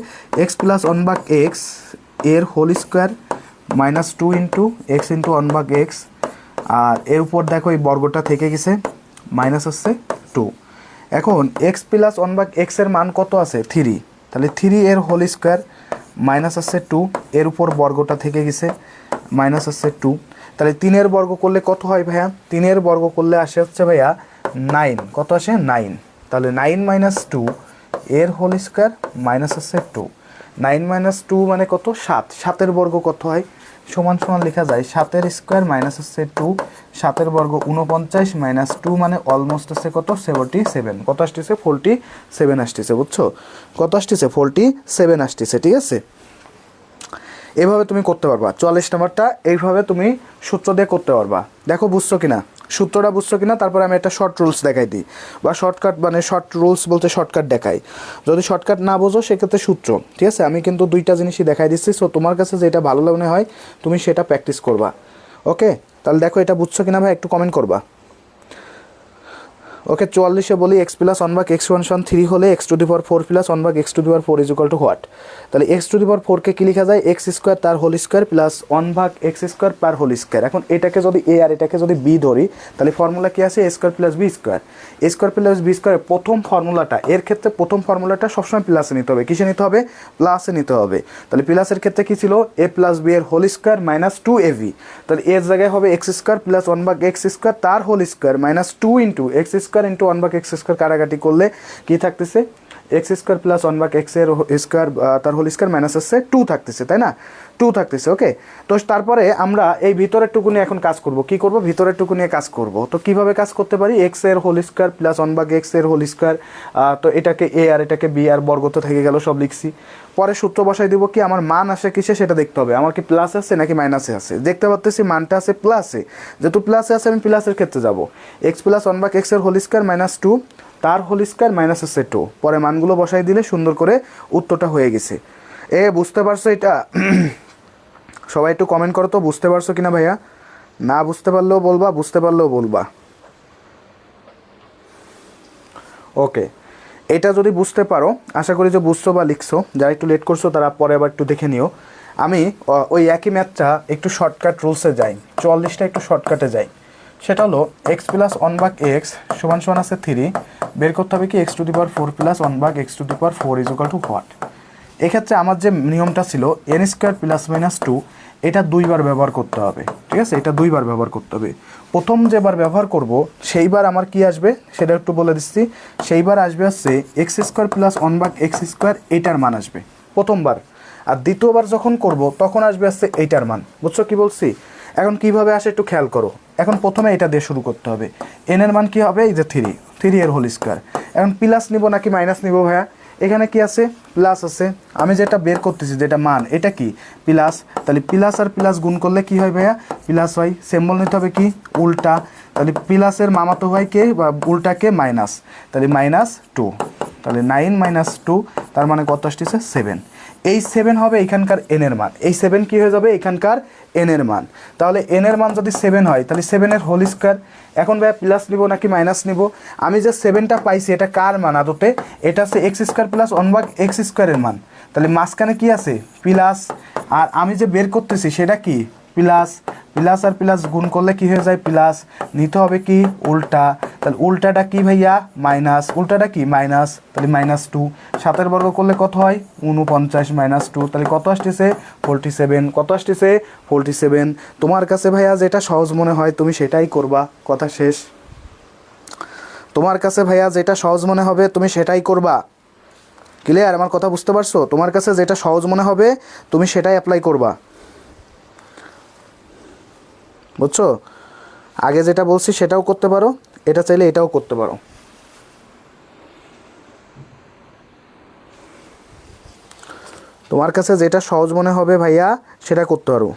এক্স প্লাস ওয়ান ভাগ এক্স এর whole square minus 2 into x into one ভাগ এক্স, আর এর উপর দেখো এই বর্গটা থেকে গেছে মাইনাস আসছে 2। এখন এক্স প্লাস ওয়ান ভাগ এক্সের মান কত আছে? 3। তাহলে 3 এর হোল স্কোয়ার মাইনাস আসছে 2, এর উপর বর্গটা থেকে গেছে মাইনাস আসছে 2। তাহলে 3-এর বর্গ করলে কত হয় ভাইয়া? 3-এর বর্গ করলে আসে হচ্ছে ভাইয়া 9। কত আসে? 9। তাহলে 9 মাইনাস 2 এর হোল স্কোয়ার মাইনাস আসছে 2। 9 মাইনাস 2 মানে কত? 7। 7-এর বর্গ কত হয়? সমান সমান লেখা যায় 7-এর স্কোয়ার মাইনাস হচ্ছে 2, 7-এর বর্গ 49 মাইনাস 2 মানে অলমোস্ট আছে কত? 77। কত আসতেছে? 47 আসতেছে, বুঝছো? কত আসতেছে? 47 আসতেছে, ঠিক আছে? এভাবে তুমি করতে পারবা। 44 নাম্বারটা এইভাবে তুমি সূত্র দিয়ে করতে পারবা। দেখো বুঝছো কিনা, সূত্রটা বুঝছো কিনা। তারপরে আমি একটা শর্ট রুলস দেখাই দিই, বা শর্টকাট, মানে শর্ট রুলস বলতে শর্টকাট দেখাই। যদি শর্টকাট না বোঝো সেক্ষেত্রে সূত্র, ঠিক আছে? আমি কিন্তু দুইটা জিনিসই দেখাই দিচ্ছি। সো তোমার কাছে যেটা ভালো মনে হয় তুমি সেটা প্র্যাকটিস করবা। ওকে, তাহলে দেখো এটা বুঝছো কিনা ভাই, একটু কমেন্ট করবা। ওকে, 44-এ বলি এক্স প্লাস ওয়ান ভাগ এক্স ওয়ান সমান 3 হলে x to the power 4 plus one ভাগ x to the power 4 is equal to what. তাহলে এক্স টু দি পাওয়ার 4কে কী লেখা যায়? এক্স স্কোয়ার তার হোল স্কোয়ার প্লাস ওয়ান ভাগ x square per whole square. এখন এটাকে যদি এ আর এটাকে যদি বি ধরি, তাহলে ফর্মুলা কী আছে? A square plus B square. A square plus B স্কোয়ারের প্রথম ফর্মুলাটা, এর ক্ষেত্রে প্রথম ফর্মুলাটা সবসময় প্লাসে নিতে হবে। কিসে নিতে হবে? প্লাসে নিতে হবে। তাহলে প্লাসের ক্ষেত্রে কী ছিল? এ প্লাস বি এর হোল স্কোয়ার মাইনাস 2 এবি। তাহলে এর জায়গায় হবে এক্স স্কোয়ার প্লাস ওয়ান ভাগ এক্স স্কোয়ার তার whole square minus 2 into x square into one ভাগ এক্স স্কোয়ার, কাটাকাটি করলে কী থাকতেছে? এক্স স্কোয়ার প্লাস ওয়ান ভাগ এক্সের স্কোয়ার তার হোল স্কোয়ার মাইনাস আসছে 2 থাকতেছে, তাই না? 2 থাকতেছে। ওকে, তো তারপরে আমরা এই ভিতরের টুকু নিয়ে এখন কাজ করব। কি করব? ভিতরের টুকু নিয়ে কাজ করব। তো কিভাবে কাজ করতে পারি? এক্স এর হোল স্কোয়ার প্লাস ওয়ান ভাগ এক্স এর হোল স্কোয়ার, তো এটাকে এ আর এটাকে বি, আর বর্গ তো থেকে গেল, সব লিখছি। পরে সূত্র বসাই দিব। কি আমার মান আসে কিসে সেটা দেখতে হবে। আমার কি প্লাস আছে নাকি মাইনাসে আছে? দেখতে পাচ্ছি মানটা আছে প্লাসে, যেহেতু প্লাসে আছে আমি প্লাসের ক্ষেত্রে যাব। এক্স প্লাস ওয়ান ভাগ এক্স এর হোল স্কোয়ার মাইনাস 2 তার হোল স্কোয়ার মাইনাস আছে 2, পরে মানগুলো বসাই দিলে সুন্দর করে উত্তরটা হয়ে গেছে। বুঝতে পারছো এটা? সবাই একটু কমেন্ট করো তো, বুঝতে পারছো কিনা ভাইয়া? না বুঝতে পারলেও বলবা, বুঝতে পারলেও বলবা। ওকে, এটা যদি বুঝতে পারো, আশা করি যে বুঝছো বা লিখছো। যারা একটু লেট করছো তারা পরে আবার একটু দেখে নিও। আমি ওই একই ম্যাথটা একটু শর্টকাট রুলসে যাই, 44টা একটু শর্টকাটে যাই। সেটা হলো এক্স প্লাস 1/x সমান সমান আছে 3, বের করতে হবে কি x টু দি পাওয়ার 4 প্লাস 1/x to the power 4 is equal to what. এক্ষেত্রে আমার যে নিয়মটা ছিল n স্কোয়ার প্লাস মাইনাস 2, এটা দুইবার ব্যবহার করতে হবে, ঠিক আছে, এটা দুইবার ব্যবহার করতে হবে। প্রথম যেবার ব্যবহার করব সেইবার আমার কি আসবে সেটা একটু বলে দিচ্ছি। সেইবার আসবে হচ্ছে x square plus 1/x square, এইটার মান আসবে প্রথমবার। আর দ্বিতীয়বার যখন করব তখন আসবে হচ্ছে এইটার মান। বুঝছো কি বলছি? এখন কিভাবে আসে একটু খেয়াল করো। এখন প্রথমে এটা দিয়ে শুরু করতে হবে। এন এর মান কি হবে? এই যে 3 এর হোল স্কোয়ার। এখন প্লাস নিব নাকি মাইনাস নিব ভাইয়া? এখানে কি আছে? প্লাস আছে। আমি যেটা বের করতেছি যেটা মান, এটা কি প্লাস, তাহলে প্লাস আর প্লাস গুণ করলে কি হয় ভাইয়া? প্লাস হয়। সিম্বল নিতে হবে কি? উল্টা। তাহলে প্লাসের মামাতো হয় কে বা উল্টাকে মাইনাস, তাহলে -2। তাহলে 9 - 2 তার মানে কত আসতেছে? 7। এই 7 হবে এখানকার এন এর মান। এই 7 কি হয়ে যাবে? এখানকার এন এর মান। তাহলে এন এর মান যদি 7 হয় তাহলে 7 এর হোল স্কোয়ার। এখন ভাইয়া প্লাস নিব নাকি মাইনাস নিব? আমি যে 7টা পাইছি এটা কার মান আদতে? এটা হচ্ছে এক্স স্কোয়ার প্লাস 1/x স্কোয়ারের মান। তাহলে মাঝখানে কি আছে? প্লাস। আর আমি যে বের করতেছি সেটা কি? প্লাস। প্লাস আর প্লাস গুণ করলে কি হয়ে যায়? প্লাস। নিতে হবে কি? উল্টা। তাহলে উল্টাটা কি ভাইয়া? মাইনাস। উল্টাটা কি? মাইনাস। তাহলে -2। 7 বর্গ করলে কত হয়? 49 - 2। তাহলে কত আসতেছে? 47। কত আসতেছে? 47। তোমার কাছে ভাইয়া যেটা সহজ মনে হয় তুমি সেটাই করবা, কথা শেষ। তোমার কাছে ভাইয়া যেটা সহজ মনে হবে তুমি সেটাই করবা। ক্লিয়ার? আমার কথা বুঝতে পারছো? তোমার কাছে যেটা সহজ মনে হবে তুমি সেটাই অ্যাপ্লাই করবা, বুঝছো? আগে যেটা বলছি সেটাও করতে পারো, এটা চাইলে এটাও করতে পারো। তোমার কাছে যেটা সহজ মনে হবে ভাইয়া সেটা করতে পারো।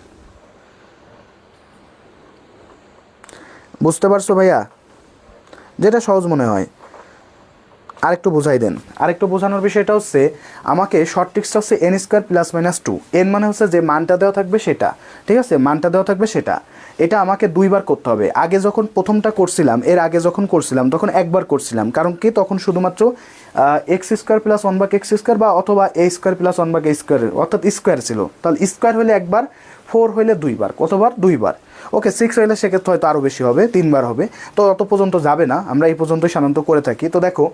বুঝতে পারছো ভাইয়া? যেটা সহজ মনে হয়। আরেকটু বোঝাই দেন। আরেকটু বোঝানোর বিষয়টা হচ্ছে আমাকে শর্ট ট্রিক্সটা হচ্ছে এন স্কোয়ার প্লাস -2। এন মানে হচ্ছে যে মানটা দেওয়া থাকবে সেটা, ঠিক আছে, মানটা দেওয়া থাকবে সেটা। এটা আমাকে দুইবার করতে হবে। আগে যখন প্রথমটা করছিলাম, এর আগে যখন করছিলাম তখন একবার করছিলাম। কারণ কি? তখন শুধুমাত্র x square plus 1/x square বা অথবা এ স্কোয়ার প্লাস 1/a স্কোয়ার, অর্থাৎ স্কোয়ার ছিল। তাহলে স্কোয়ার হলে একবার, 4 হইলে দুইবার। কতবার? দুইবার। ওকে, 6 হইলে সেক্ষেত্রে হয়তো আরও বেশি হবে, 3বার হবে। তো অত পর্যন্ত যাবে না, আমরা এই পর্যন্তই সাধারণত করে থাকি। তো দেখো,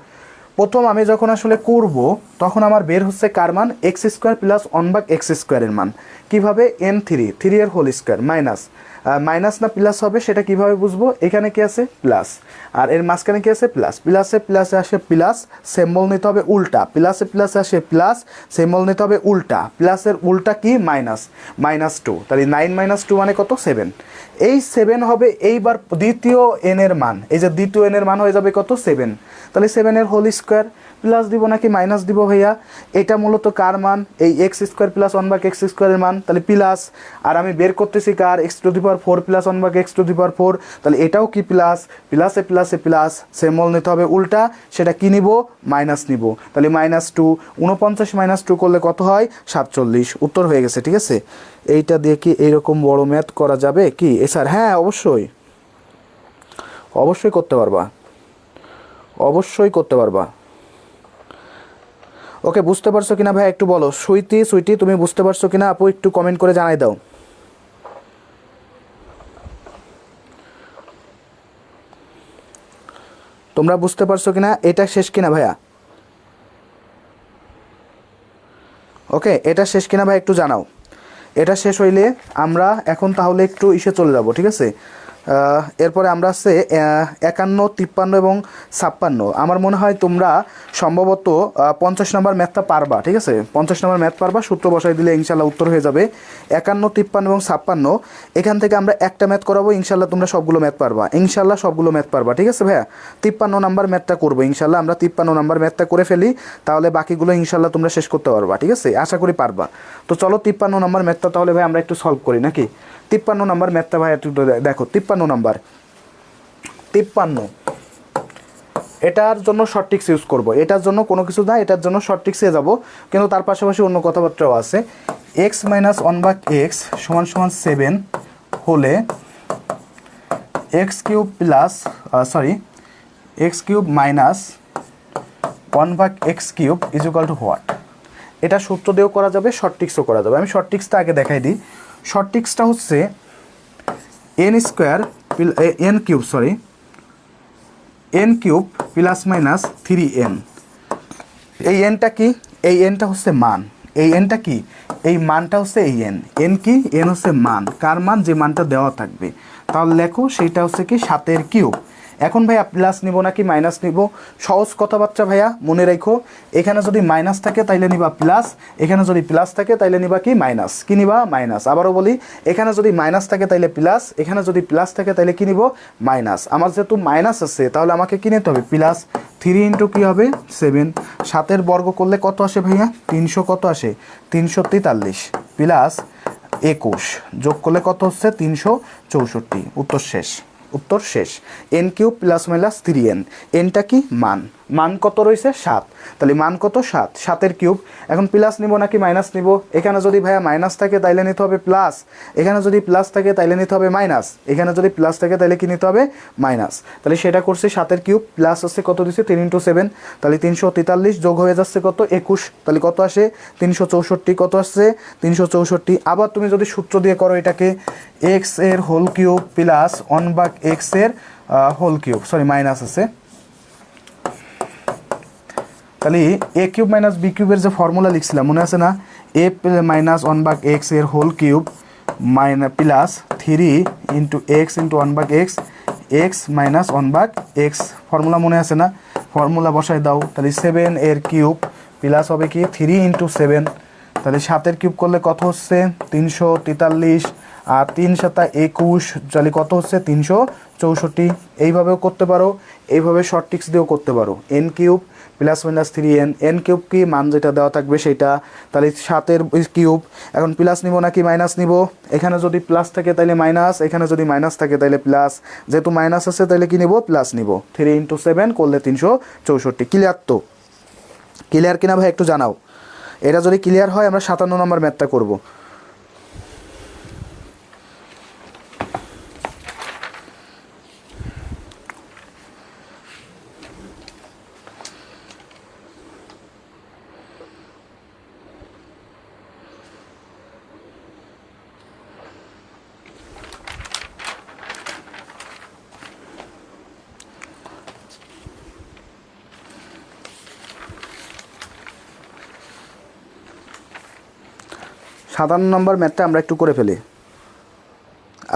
প্রথম আমি যখন আসলে করব তখন আমার বের হচ্ছে কার মান? এক্স স্কোয়ার প্লাস 1/x স্কোয়ারের মান। কীভাবে? n3 এর হোল স্কোয়ার মাইনাস। মাইনাস না প্লাস হবে সেটা কিভাবে বুঝবো? এখানে কি আছে? প্লাস। আর এর মাঝখানে কি আছে? প্লাস। প্লাসে প্লাসে আসে প্লাস, সিম্বল নিতে হবে উল্টা। প্লাসে প্লাসে আসে প্লাস, সিম্বল নিতে হবে উল্টা। প্লাসের উল্টা কি? মাইনাস। -2। তাহলে 9 - 2 মানে কত? 7। এই 7 হবে এইবার দ্বিতীয় এন এর মান। এই যে দ্বিতীয় এন এর মান হয়ে যাবে কত? 7। তাহলে 7 এর হোল স্কোয়ার। প্লাস দিব নাকি মাইনাস দিব ভাইয়া? এটা মূলত কার মান? এই এক্স স্কোয়ার প্লাস 1/x স্কোয়ারের মান, তাহলে প্লাস। আর আমি বের করতেছি কার? x টু দি পাওয়ার 4 প্লাস 1/x টু দি পাওয়ার 4, তাহলে এটাও কি? প্লাস। প্লাসে প্লাসে প্লাস, সিম্বল নিতে হবে উল্টা। সেটা কি নিব? মাইনাস নিব। তাহলে -2। 49 - 2 করলে কত হয়? 47। উত্তর হয়ে গেছে, ঠিক আছে। এইটা দিয়ে কি এইরকম বড় ম্যাথ করা যাবে কি স্যার? হ্যাঁ, অবশ্যই, অবশ্যই করতে পারবা, অবশ্যই করতে পারবা। ওকে, বুঝতে পারছো কিনা ভাই একটু বলো। সুইটি তুমি বুঝতে পারছো কিনা আপু? একটু কমেন্ট করে জানাই দাও। তোমরা বুঝতে পারছো কিনা? এটা শেষ কিনা ভাইয়া? ওকে, এটা শেষ কিনা ভাই একটু জানাও। এটা শেষ হইলে আমরা এখন তাহলে একটু ইসে চলে যাব, ঠিক আছে। এরপরে আমরা আছে 51, 53 এবং 56। আমার মনে হয় তোমরা সম্ভবত 50 নম্বর ম্যাথটা পারবা, ঠিক আছে। 50 নম্বর ম্যাথ পারবা, সূত্র বসাই দিলে ইনশাল্লাহ উত্তর হয়ে যাবে। 51, 53 এবং 56, এখান থেকে আমরা একটা ম্যাথ করাবো। ইনশাল্লাহ তোমরা সবগুলো ম্যাথ পারবা, ইনশাল্লাহ সবগুলো ম্যাথ পারবা, ঠিক আছে ভাইয়া। 53 নম্বর ম্যাথটা করবো ইনশাল্লাহ। আমরা 53 নম্বর ম্যাথটা করে ফেলি, তাহলে বাকিগুলো ইনশাল্লাহ তোমরা শেষ করতে পারবা, ঠিক আছে, আশা করি পারবা। তো চলো 53 নম্বর ম্যাথটা তাহলে ভাই আমরা একটু সলভ করি নাকি? 53 নম্বর ম্যাথটা ভাই একটু দেখো। 53 নম্বর, 53, এটার জন্য শর্ট ট্রিক্স ইউজ করবো। এটার জন্য কোনো কিছু না, এটার জন্য শর্ট ট্রিক্সে যাবো, কিন্তু তার পাশাপাশি অন্য কথাবার্তাও আছে। x - 1/x = 7 হলে x³ minus 1/x³ is equal to what? এটা সূত্র দিয়েও করা যাবে, শর্ট ট্রিক্সও করা যাবে। আমি শর্ট ট্রিক্সটা আগে দেখাই দিই। শর্ট ট্রিক্সটা হচ্ছে n² N cube sorry N cube plus minus 3n। এই এনটা কি? এই এনটা হচ্ছে মান। এই এনটা কি? এই মানটা হচ্ছে এই এন। এন কি? এন হচ্ছে মান। কার মান? যে মানটা দেওয়া থাকবে। তাহলে লেখো সেইটা হচ্ছে কি 7 কিউব। এখন ভাইয়া প্লাস নিব নাকি মাইনাস নিব? সহজ কথাবার্তা ভাইয়া মনে রাখো, এখানে যদি মাইনাস থাকে তাইলে নিবা প্লাস, এখানে যদি প্লাস থাকে তাইলে নিবা কি মাইনাস। কি নিবা? মাইনাস। আবারও বলি, এখানে যদি মাইনাস থাকে তাইলে প্লাস, এখানে যদি প্লাস থাকে তাইলে কি নিব? মাইনাস। আমার যেহেতু মাইনাস আছে তাহলে আমাকে কি নিতে হবে? প্লাস 3 ইন্টু কী হবে? 7। 7-এর বর্গ করলে কত আসে ভাইয়া? 300 কত আসে? 343 প্লাস 21 যোগ করলে কত হচ্ছে? 364। উত্তর শেষ। উত্তর শেষ। N cube plus minus 3n। এনটা কি? মান। মান কত রয়েছে? 7। তাহলে মান কত? 7। 7-এর কিউব। এখন প্লাস নিব নাকি মাইনাস নিব? এখানে যদি ভাইয়া মাইনাস থাকে তাইলে নিতে হবে প্লাস, এখানে যদি প্লাস থাকে তাইলে নিতে হবে মাইনাস, এখানে যদি প্লাস থাকে তাইলে কি নিতে হবে? মাইনাস। তাহলে সেটা করছে 7-এর কিউব প্লাস হচ্ছে কত দিচ্ছে? 3 ইন্টু 7। তাহলে 343 যোগ হয়ে যাচ্ছে কত? 21। তাহলে কত আসে? 364। কত আসছে? 364। আবার তুমি যদি সূত্র দিয়ে করো এটাকে, এক্স এর হোল কিউব প্লাস 1/x এর হোল কিউব, সরি মাইনাস আছে। তাহলে এ কিউব মাইনাস বি কিউবের যে ফর্মুলা লিখছিলাম মনে আছে না? এ মাইনাস 1/x এর whole cube plus 3 into x into 1/x, x minus 1/x formula মনে আছে না? ফর্মুলা বসায় দাও। তাহলে 7 এর কিউব প্লাস হবে কি 3 ইন্টু 7। তাহলে 7-এর কিউব করলে কত হচ্ছে? 343 আর 3 7 21, তাহলে কত হচ্ছে? 364। এইভাবেও করতে পারো, এইভাবে শর্ট ট্রিক্স দিয়েও করতে পারো। N cube plus minus 3n। N cube কি? মান যেটা দেওয়া থাকবে সেটা। তাহলে 7-এর কিউব। এখন প্লাস নিব নাকি মাইনাস নিব? এখানে যদি প্লাস থাকে তাহলে মাইনাস, এখানে যদি মাইনাস থাকে তাহলে প্লাস। যেহেতু মাইনাস আছে তাহলে কি নিব? প্লাস নিব। 3 ইন্টু 7 করলে 364। ক্লিয়ার তো? ক্লিয়ার কিনা ভাই একটু জানাও। এটা যদি ক্লিয়ার হয় আমরা 57 নম্বর ম্যাথটা করব। সাতান্ন নম্বর ম্যাথটা আমরা একটু করে ফেলি।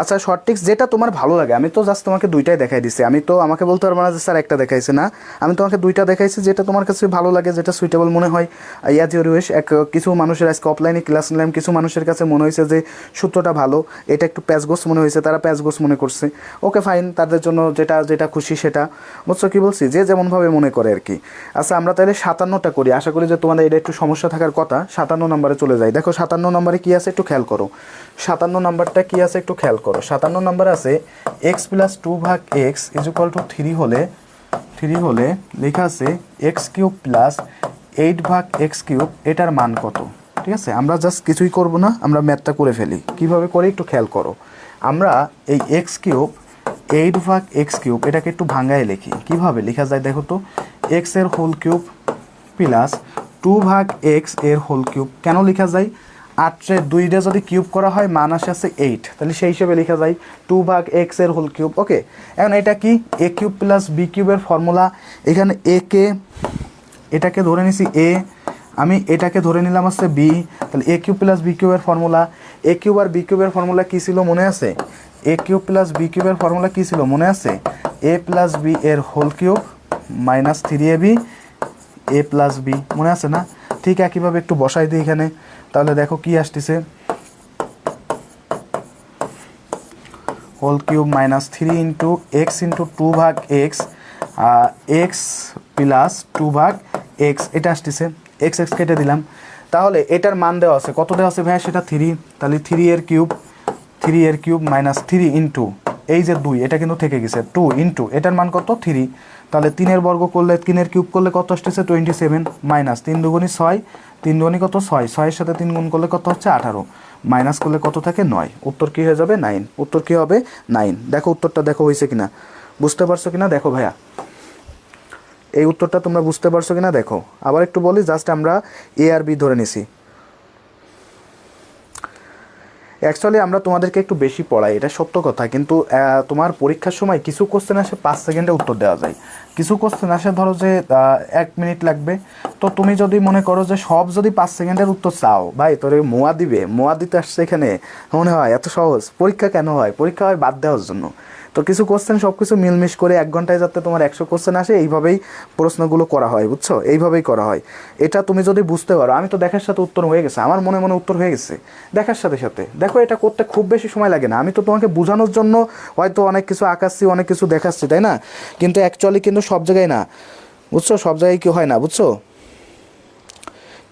আচ্ছা, শর্ট ট্রিক্স যেটা তোমার ভালো লাগে। আমি তো জাস্ট তোমাকে দুইটাই দেখাই দিছি। আমি তো আমাকে বলতে পারবো না যে স্যার একটা দেখাইছে না, আমি তোমাকে দুইটা দেখাইছি। যেটা তোমার কাছে ভালো লাগে, যেটা সুইটেবল মনে হয়, ইয়াজ ইউর উইশ। কিছু মানুষের আজকে অফলাইনে ক্লাস নিলাম, কিছু মানুষের কাছে মনে হয়েছে যে সূত্রটা ভালো, এটা একটু প্যাচগোস মনে হয়েছে, তারা প্যাচগোস মনে করছে। ওকে ফাইন, তাদের জন্য যেটা যেটা খুশি সেটা। বুঝছো কি বলছি? যে যেমনভাবে মনে করে আর কি। আচ্ছা, আমরা তাহলে 57টা করি। আশা করি যে তোমাদের এটা একটু সমস্যা থাকার কথা। 57 নম্বরে চলে যাই। দেখো 57 নম্বরে কী আছে একটু খেয়াল করো। 57 নম্বরটা কী আছে একটু খেয়াল করো। 57 নম্বর আছে x plus 2/x is equal to 3 হলে লেখা আছে x cube plus 8/x cube, এটার মান কত? ঠিক আছে, আমরা জাস্ট কিছুই করব না, আমরা ম্যাথটা করে ফেলি। কিভাবে করি একটু খেয়াল করো। আমরা এই এক্স কিউব 8/x কিউব এটাকে একটু ভাঙায় লিখি। কিভাবে লেখা যায় দেখো তো? এক্স এর হোল কিউব প্লাস 2/x এর হোল কিউব। কেন লেখা যায়? 8 2 যদি কিউব করা হয় মান আসে আছে 8, তাহলে সেই হিসেবে লেখা যায় 2/x এর হোল কিউব। ওকে, এখন এটা কি? এ কিউব প্লাস বি কিউবের ফর্মুলা। এখানে এটাকে ধরে নিছি এ, আমি এটাকে ধরে নিলাম হচ্ছে বি। তাহলে এ কিউব প্লাস বি কিউবের ফর্মুলা, এ কিউব আর বি কিউবের ফর্মুলা কী ছিল মনে আছে? এ কিউব প্লাস বি কিউবের ফর্মুলা কী ছিল মনে আছে? এ প্লাস বি এর হোল কিউব মাইনাস 3ab এ প্লাস বি, মনে আছে না? ঠিক একইভাবে একটু বসাই দিই এখানে। তাহলে দেখো কি আসতেছে, whole cube minus 3 into x into 2/x x plus 2/x, এটা আসতেছে। এক্স কেটে দিলাম। তাহলে এটার মান দেওয়া আছে, কত দেওয়া আছে ভাইয়া? সেটা 3। তাহলে 3 এর কিউব মাইনাস 3 ইন্টু এই যে 2, এটা কিন্তু থেকে গেছে 2 ইন্টু এটার মান কত? 3। তাহলে 3-এর বর্গ করলে 3-এর কিউব করলে কত আসতেছে? 27 মাইনাস 3 দুগুণী 6, 3 দুগুণী কত? 6, 6-এর সাথে 3 গুণ করলে কত হচ্ছে? 18, মাইনাস করলে কত থাকে? 9। উত্তর কী হয়ে যাবে? 9। উত্তর কী হবে? 9। দেখো উত্তরটা, দেখো হয়েছে কিনা, বুঝতে পারছো কিনা দেখো ভাইয়া। এই উত্তরটা তোমরা বুঝতে পারছো কিনা দেখো। আবার একটু বলি, জাস্ট আমরা এ আর বি ধরে নিছি। অ্যাকচুয়ালি আমরা তোমাদেরকে একটু বেশি পড়াই, এটা সত্য কথা, কিন্তু তোমার পরীক্ষার সময় কিছু কোশ্চেন আসে 5 সেকেন্ডে উত্তর দেওয়া যায়, কিছু কোশ্চেন আসে ধরো যে 1 মিনিট লাগবে। তো তুমি যদি মনে করো যে সব যদি 5 সেকেন্ডের উত্তর চাও, ভাই তোর মোয়া দিবে, মোয়া দিতে আসছে এখানে, মনে হয় এত সহজ? পরীক্ষা কেন হয়? পরীক্ষা হয় বাদ দেওয়ার জন্য। তো কিছু কোশ্চেন সব কিছু মিলমিশ করে 1 ঘন্টায় যাতে তোমার 100 কোশ্চেন আসে, এইভাবেই প্রশ্নগুলো করা হয়, বুঝছো? এইভাবেই করা হয়। এটা তুমি যদি বুঝতে পারো, আমি তো দেখার সাথে উত্তর হয়ে গেছে, আমার মনে মনে উত্তর হয়ে গেছে দেখার সাথে সাথে। দেখো এটা করতে খুব বেশি সময় লাগে না, আমি তো তোমাকে বোঝানোর জন্য হয়তো অনেক কিছু আঁকাচ্ছি, অনেক কিছু দেখাচ্ছি, তাই না? কিন্তু অ্যাকচুয়ালি কিন্তু সব জায়গায় না, বুঝছো? সব জায়গায় কি হয় না, বুঝছো?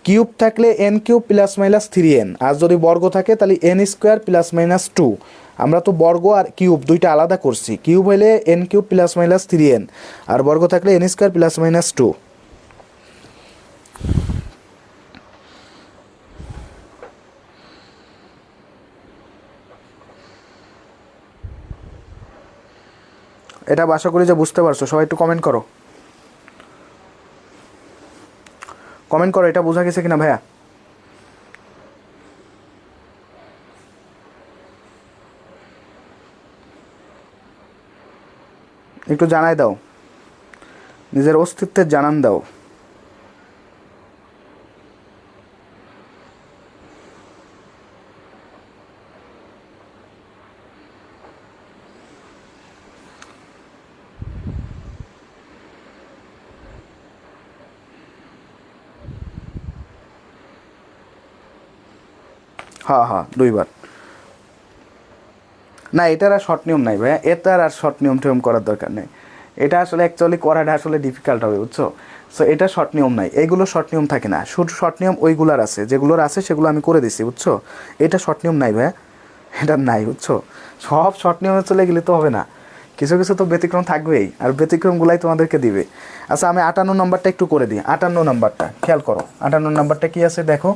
কিউব থাকলে n³ ± 3n, আর যদি বর্গ থাকে তাহলে n² ± 2। আমরা তো বর্গ আর কিউব দুইটা আলাদা করছি, কিউব হলে n³ ± 3n, আর বর্গ থাকলে n² ± 2। এটা আশা করি যে বুঝতে পারছো। সবাই একটু কমেন্ট করো, কমেন্ট করো এটা বোঝা গেছে কিনা ভাইয়া। একটু জানাই দাও, নিজের অস্তিত্বের জানান দাও। হ্যাঁ হ্যাঁ, 2বার। না, এটার আর শর্ট নিয়ম নাই ভাইয়া, এটার আর শর্ট নিয়ম টিয়ম করার দরকার নেই। এটা আসলে অ্যাকচুয়ালি করাটা আসলে ডিফিকাল্ট হবে, বুঝছো? সো এটা শর্ট নিয়ম নাই, এইগুলো শর্ট নিয়ম থাকে না, শুধু শর্ট নিয়ম ওইগুলোর আছে, যেগুলোর আছে সেগুলো আমি করে দিছি, বুঝছো? এটা শর্ট নিয়ম নাই ভাইয়া, এটা নাই, বুঝছো? সব শর্ট নিয়মে চলে গেলে তো হবে না, কিছু কিছু তো ব্যতিক্রম থাকবেই, আর ব্যতিক্রমগুলাই তোমাদেরকে দিবে। আচ্ছা, আমি 58 নম্বরটা একটু করে দিই। 58 নম্বরটা খেয়াল করো, 58 নম্বরটা কী আছে দেখো,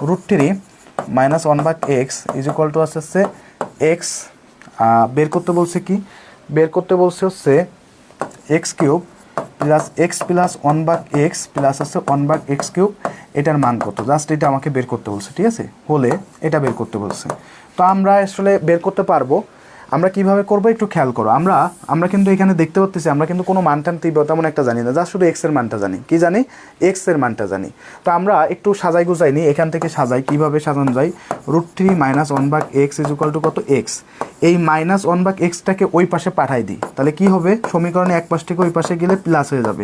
√3 - 1/x আছে এক্স। বের করতে বলছে কি, বের করতে বলছে হচ্ছে x³ + 1/x প্লাস হচ্ছে 1/x³, এটার মান কত, জাস্ট এটা আমাকে বের করতে বলছে, ঠিক আছে? হলে এটা বের করতে বলছে। তো আমরা আসলে বের করতে পারবো। আমরা কিভাবে করবো একটু খেয়াল করো। আমরা কিন্তু এখানে দেখতে পাচ্ছি, আমরা কিন্তু কোনো মানটান তেমন একটা জানি না, জাস্ট শুধু x এর মানটা জানি। কি জানি? x এর মানটা জানি। তো আমরা একটু সাজাই গুজাই নিই, এখান থেকে সাজাই, কিভাবে সাজানো যায়। √3 - 1/x কত? x। এই -1/xটাকে ওই পাশে পাঠাই দিই, তাহলে কি হবে? সমীকরণে এক পাশ থেকে ওই পাশে গেলে প্লাস হয়ে যাবে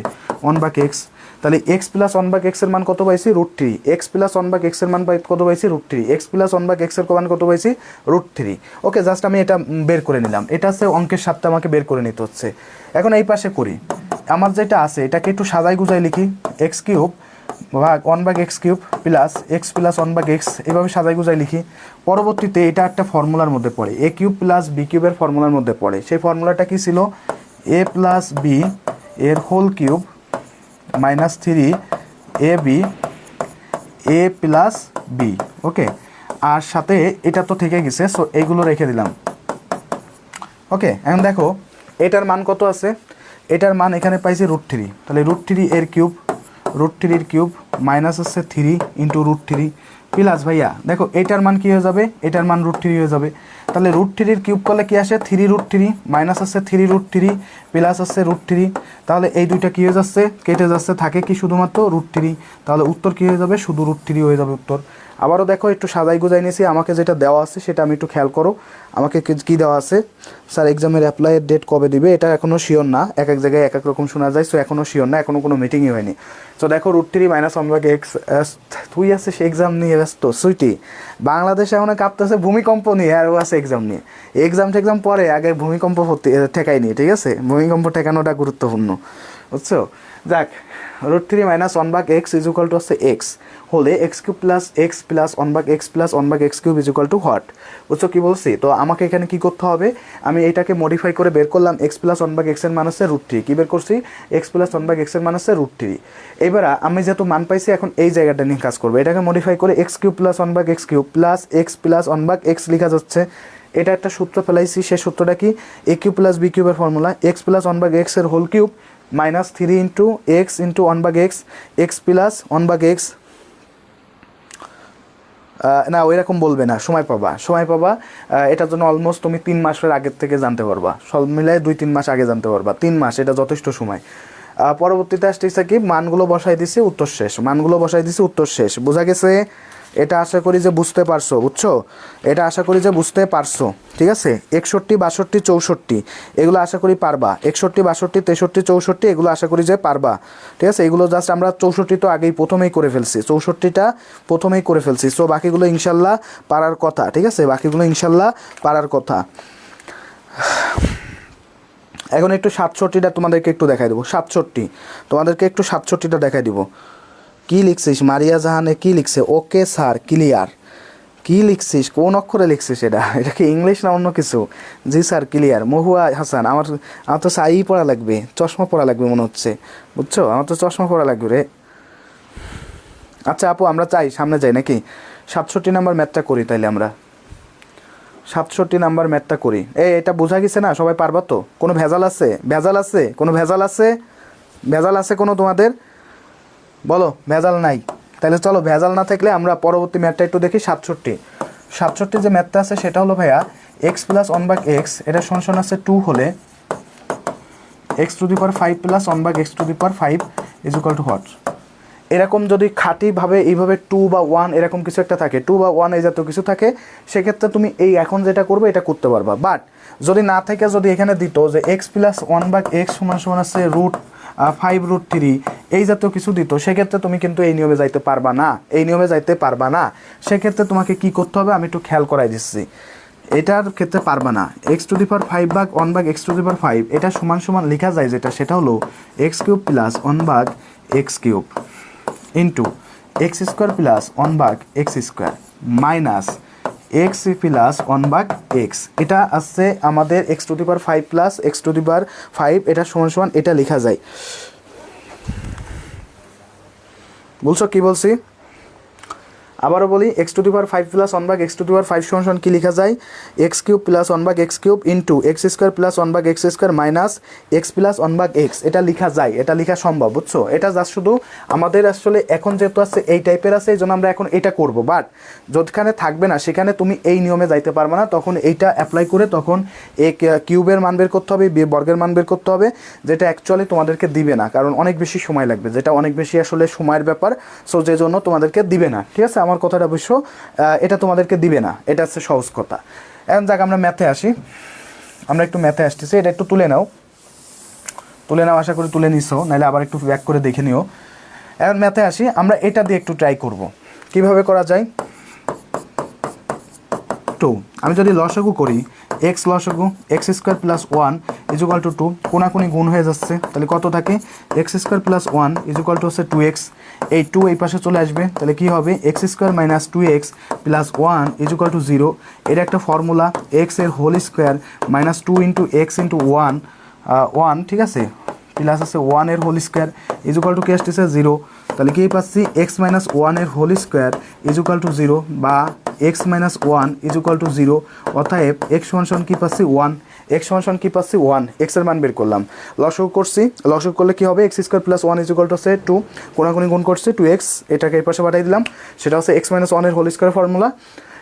1/x। তাহলে x + 1/x এর মান কত পাইছি? √3। x + 1/x এর মান কত পাইছি? √3। x + 1/x এর মান কত পাইছি? √3। ওকে, জাস্ট আমি এটা বের করে নিলাম। এটা হচ্ছে অঙ্কের সাথে আমাকে বের করে নিতে হচ্ছে। এখন এই পাশে করি, আমার যেটা আছে এটাকে একটু সাজাই গুজাই লিখি, x³ ভাগ 1/x³ প্লাস x + 1/x, এভাবে সাজাই গুজাই লিখি। পরবর্তীতে এটা একটা ফর্মুলার মধ্যে পড়ে, a³ + b³ এর ফর্মুলার মধ্যে পড়ে। সেই ফর্মুলাটা কি ছিল? a + b এর whole cube -3 ab a + b। Okay, আর সাথে এটা তো থেকে গেছে, সো এইগুলো রেখে দিলাম। ওকে, এখন দেখো এটার মান কত আছে। এটার মান এখানে পাইছি √3, তাহলে √3 এর কিউব, √3 এর কিউব মাইনাস হচ্ছে 3 × √3 প্লাস, ভাইয়া দেখো এটার মান কী হয়ে যাবে? এটার মান √3 হয়ে যাবে। তাহলে √3 এর কিউব করলে কি আসে? 3√3 মাইনাস হচ্ছে 3√3 প্লাস হচ্ছে √3। তাহলে এই দুইটা কী হয়ে যাচ্ছে? কেটে যাচ্ছে, থাকে কি শুধুমাত্র √3। তাহলে উত্তর কী হয়ে যাবে? শুধু √3 হয়ে যাবে উত্তর। আবারও দেখো একটু সাজাই গুজাই নিয়েছি, আমাকে যেটা দেওয়া আছে সেটা আমি একটু খেয়াল করো। আমাকে কী দেওয়া আছে? স্যার এক্সামের অ্যাপ্লাইয়ের ডেট কবে দিবে? এটা এখনও শিওর না, এক এক জায়গায় এক এক রকম শোনা যায়, সো এখনও শিওর না, এখনও কোনো মিটিংই হয়নি। তো দেখো √3 - 1/x, তুই আছে সে এক্সাম নিয়ে ব্যস্ত সুইটি, বাংলাদেশে এখন কাঁপতেছে ভূমিকম্প নিয়ে, আর ও আছে এক্সাম নিয়ে। এক্সাম পরে, আগে ভূমিকম্প ঠেকাই নিয়ে, ঠিক আছে? ভূমিকম্প ঠেকানোটা গুরুত্বপূর্ণ, বুঝছো? যাক, √3 - 1/x হচ্ছে x, হলে x³ + x + 1/x + 1/x³ what? বুঝছো কি বলছি? তো আমাকে এখানে কি করতে হবে? আমি এটাকে মডিফাই করে বের করলাম, x + 1/x এর মান হচ্ছে √3। কী বের করছি? x + 1/x এর মান হচ্ছে √3। এবার আমি যেহেতু মান পাইছি, এখন এই জায়গাটা নিয়ে কাজ করবো। এটাকে মডিফাই করে x³ + 1/x³ plus x + 1/x লেখা যাচ্ছে। এটা একটা সূত্র ফেলাইছি, সে সূত্রটা কি? a³ + b³ এর ফর্মুলা, x + 1/x এর whole cube -3 × x × 1/x, x + 1/x না ওইরকম বলবে না, সময় পাবা সময় পাবা। এটার জন্য অলমোস্ট তুমি 3 মাসের আগের থেকে জানতে পারবা, সব মিলাই 2-3 মাস আগে জানতে পারবা। 3 মাস এটা যথেষ্ট সময়। পরবর্তীতে আসতেছে কি, মানগুলো বসাই দিছি, উত্তর শেষ। মানগুলো বসাই দিছি, উত্তর শেষ। বোঝা গেছে? এটা আশা করি যে বুঝতে পারছো, বুঝছো? এটা আশা করি যে বুঝতে পারছো, ঠিক আছে? 61, 62, 64 এগুলো আশা করি পারবা। 61, 62, 63, 64 এগুলো আশা করি যে পারবা, ঠিক আছে? এগুলো জাস্ট আমরা 64 তো আগেই প্রথমেই করে ফেলছি, 64টা প্রথমেই করে ফেলছি। সো বাকিগুলো ইনশাল্লাহ পারার কথা, ঠিক আছে? বাকিগুলো ইনশাল্লাহ পারার কথা। এখন একটু 67টা তোমাদেরকে একটু দেখাই দেবো। 67 তোমাদেরকে একটু 67টা দেখাই দিব। কী লিখছিস মারিয়া জাহানে? কী লিখছে? Okay sir clear. কী লিখছিস? কোন অক্ষরে লিখছিস এটা? এটা কি ইংলিশ না অন্য কিছু? জি স্যার ক্লিয়ার। মহুয়া হাসান, আমার তো সাই পড়া লাগবে, চশমা পড়া লাগবে মনে হচ্ছে, বুঝছো? আমার তো চশমা পড়া লাগবে রে। আচ্ছা আপু, আমরা চাই সামনে যাই নাকি? 67 নাম্বার ম্যাথটা করি তাইলে আমরা। 67 নাম্বার ম্যাথটা করি। এটা বোঝা গেছে না? সবাই পারবা তো? কোনো ভেজাল আছে? ভেজাল আছে? কোনো ভেজাল আছে? ভেজাল আছে কোনো তোমাদের? বলো ভেজাল নাই। তাহলে চলো, ভেজাল না থাকলে আমরা পরবর্তী ম্যাথটা একটু দেখি। 67 যে ম্যাথটা আছে সেটা হলো ভাইয়া এক্স প্লাস 1/x, এটা সমান আছে 2 হলে x⁵ plus 1/x⁵ is equal to what? এরকম যদি খাঁটিভাবে এইভাবে 2 বা 1 এরকম কিছু একটা থাকে, 2 বা 1 এই জাতীয় কিছু থাকে, সেক্ষেত্রে তুমি এই এখন যেটা করবে এটা করতে পারবা। বাট যদি না থাকে, যদি এখানে দিত যে এক্স প্লাস 1/x সমান আছে √5√3 এই জাতীয় কিছু দিত, সেক্ষেত্রে তুমি কিন্তু এই নিয়মে যাইতে পারবা না, এই নিয়মে যাইতে পারবা না। সেক্ষেত্রে তোমাকে কি করতে হবে আমি একটু খেয়াল করাই দিচ্ছি। এটার ক্ষেত্রে পারবা না। x⁵ ভাগ 1/x⁵ এটা সমান লেখা যায় যেটা, সেটা হলো x³ plus 1/x³ into x² plus 1/x² minus x plus 1/x। এটা আসছে আমাদের x⁵ প্লাস x⁵, এটা সমান এটা লেখা যায়। বলছো কি বলছি? আবারও বলি, x⁵ প্লাস 1/x⁵ সমান কি লেখা যায়? x³ plus 1/x³ into x² plus 1/x² minus x plus 1/x। এটা লেখা যায়, এটা লেখা সম্ভব, বুঝছো? এটা জাস্ট শুধু আমাদের আসলে এখন যেহেতু আছে এই টাইপের আছে, এই জন্য আমরা এখন এটা করব। বাট যেখানে থাকবে না সেখানে তুমি এই নিয়মে যাইতে পারবে না, তখন এইটা অ্যাপ্লাই করে তখন এ কিউবের মান বের করতে হবে, বর্গের মান বের করতে হবে, যেটা অ্যাকচুয়ালি তোমাদেরকে দিবে না, কারণ অনেক বেশি সময় লাগবে, যেটা অনেক বেশি আসলে সময়ের ব্যাপার। সো যে জন্য তোমাদেরকে দিবে না, ঠিক আছে? আমার কথাটা অবশ্য এটা তোমাদেরকে দিবে না, এটা হচ্ছে সহজ কথা। এখন যাক আমরা ম্যাথে আসি, আমরা একটু ম্যাথে আসতেছি। এটা একটু তুলে নাও, তুলে নাও, আশা করি তুলে নিছো, নাহলে আবার একটু ব্যাক করে দেখে নিও। এখন ম্যাথে আসি, আমরা এটা দিয়ে একটু ট্রাই করব কিভাবে করা যায়। 2 আমি যদি লসাগু করি, এক্স লসাগু x² plus 1 is equal to 2, কোনাকুনি গুণ হয়ে যাচ্ছে, তাহলে কত থাকে? x² plus 1 is equal to হচ্ছে 2x। এই 2 এই পাশে চলে আসবে, তাহলে কি হবে? x² minus 2x plus 1 is equal to 0। এটা একটা ফর্মুলা, x এর whole square minus 2 into x into 1, ঠিক আছে, প্লাস আছে 1 এর whole square is equal to কি আসতেছে? 0। তাহলে কি পাচ্ছি? x মাইনাস 1 এর whole square is equal to 0 বা x minus 1 is equal to 0। অতএব x সমান কি পাচ্ছি? 1। x সমান কি পাচ্ছি? 1। x এর মান বের করলাম, লসাগু করছি, লসাগু করলে কি হবে? x² plus 1 is equal to হচ্ছে 2, কোনাকুনি গুণ করছি 2x, এটাকে এই পাশে পাঠিয়ে দিলাম, সেটা হচ্ছে x মাইনাস 1 এর হোল স্কোয়ার ফর্মুলা।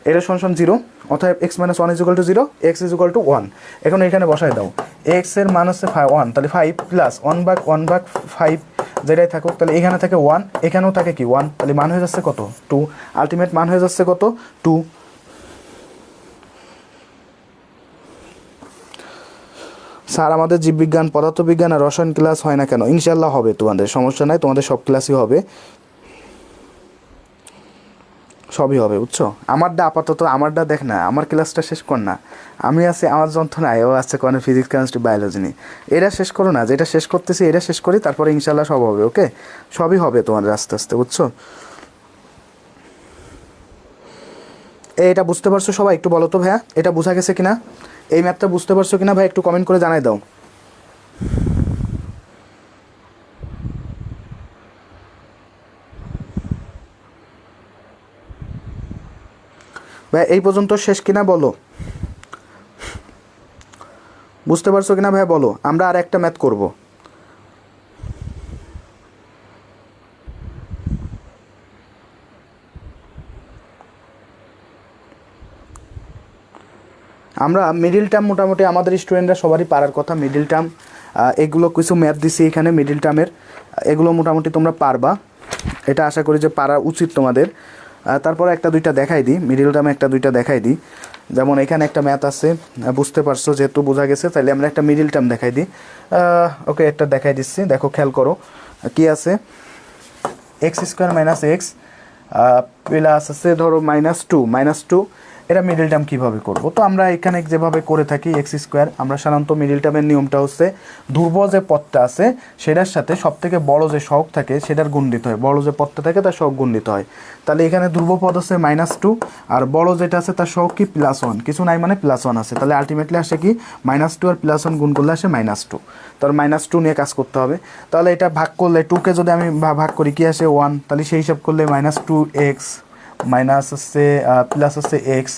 এটা সমান 0, অতএব x minus 1 is equal to 0, x is equal two 1। এখন এখানে বসাই দাও, x এর মান হচ্ছে 1, তাহলে 5 প্লাস 1/5 যেটাই থাকুক, তাহলে এখানে থাকে 1, এখানেও থাকে কি 1, তাহলে মান হয়ে যাচ্ছে কত? 2। আলটিমেট মান হয়ে যাচ্ছে কত? 2। স্যার আমাদের জীববিজ্ঞান, পদার্থবিজ্ঞান আর রসায়ন ক্লাস হয় না কেন? ইনশাল্লাহ হবে, তোমাদের সমস্যা নাই, তোমাদের সব ক্লাসই হবে, সবই হবে, বুঝছো? আমারটা আপাতত, আমারটা দেখ না, আমার ক্লাসটা শেষ কর না। আমি আছি আমার যন্ত্রণায়, ও আছে কোনো ফিজিক্স কেমিস্ট্রি বায়োলজি নিয়ে। এটা শেষ করো না, যেটা শেষ করতেছি এটা শেষ করি, তারপরে ইনশাল্লাহ সব হবে। ওকে, সবই হবে তোমাদের আস্তে আস্তে, বুঝছো? এটা বুঝতে পারছো সবাই? একটু বলো তো ভাইয়া, এটা বোঝা গেছে কিনা? এই ম্যাথটা বুঝতে পারছো কিনা ভাই? একটু কমেন্ট করে জানাই দাও ভাই। এই পর্যন্ত শেষ কিনা বলো, বুঝতে পারছো কিনা ভাই বলো। আমরা আর একটা ম্যাথ করব। আমরা মিডিল টার্ম মোটামুটি আমাদের স্টুডেন্টরা সবারই পারার কথা। মিডিল টার্ম এগুলো কিছু ম্যাথ দিছি এখানে মিডিল টার্মের, এগুলো মোটামুটি তোমরা পারবা, এটা আশা করি যে পারা উচিত তোমাদের। তারপর একটা দুইটা দেখাই দিই, মিডিল টার্মে একটা দুইটা দেখাই দিই। যেমন এখানে একটা ম্যাথ আছে, বুঝতে পারছো, যেহেতু বোঝা গেছে তাইলে আমরা একটা মিডিল টার্ম দেখাই দিই। ওকে, একটা দেখাই দিচ্ছি, দেখো খেয়াল করো কি আছে। X square minus x plus আছে ধরো -2 এটা মিডল টার্ম কীভাবে করবো? তো আমরা এখানে যেভাবে করে থাকি এক্স স্কোয়ার, আমরা সাধারণত মিডল টার্মের নিয়মটা হচ্ছে ধ্রুব যে পদটা আছে সেটার সাথে সবথেকে বড় যে সহগ থাকে সেটার গুণ দিতে হয়, বড় যে পদটা থাকে তার সহগ গুণ দিতে হয়। তাহলে এখানে ধ্রুব পদ আছে -2 আর বড় যেটা আছে তার সহগ কি +1, কিছু নাই মানে +1 আছে, তাহলে আলটিমেটলি আসে কি -2 আর +1 গুণ করলে আসে -2। তার -2 নিয়ে কাজ করতে হবে। তাহলে এটা ভাগ করলে 2কে যদি আমি ভাগ করি কি আসে 1, তাহলে সেই হিসাব করলে -2x মাইনাস হচ্ছে প্লাস হচ্ছে এক্স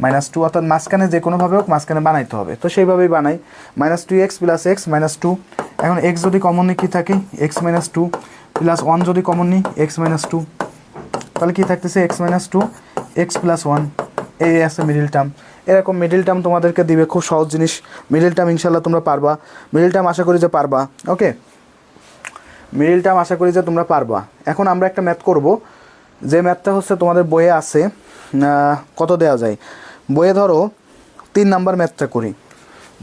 -2, অর্থাৎ মাঝখানে যে কোনোভাবে হোক মাঝখানে বানাইতে হবে, তো সেইভাবেই বানাই। -2x প্লাস এক্স -2, এখন এক্স যদি কমন নিই কী থাকে x -2 প্লাস 1 যদি কমন নিই x -2, তাহলে কী থাকতেছে x -2 x প্লাস 1, এই আছে মিডিল টার্ম। এরকম মিডিল টার্ম তোমাদেরকে দিবে, খুব সহজ জিনিস। মিডিল টার্ম ইনশাল্লাহ তোমরা পারবা, মিডিল টার্ম আশা করি যে পারবা। ওকে, মিডিল টার্ম আশা করি যে তোমরা পারবা। এখন আমরা একটা ম্যাথ করব, যে ম্যাথটা হচ্ছে তোমাদের বইয়ে আছে, কত দেওয়া যায় বইয়ে, ধরো 3 নাম্বার ম্যাথটা করি।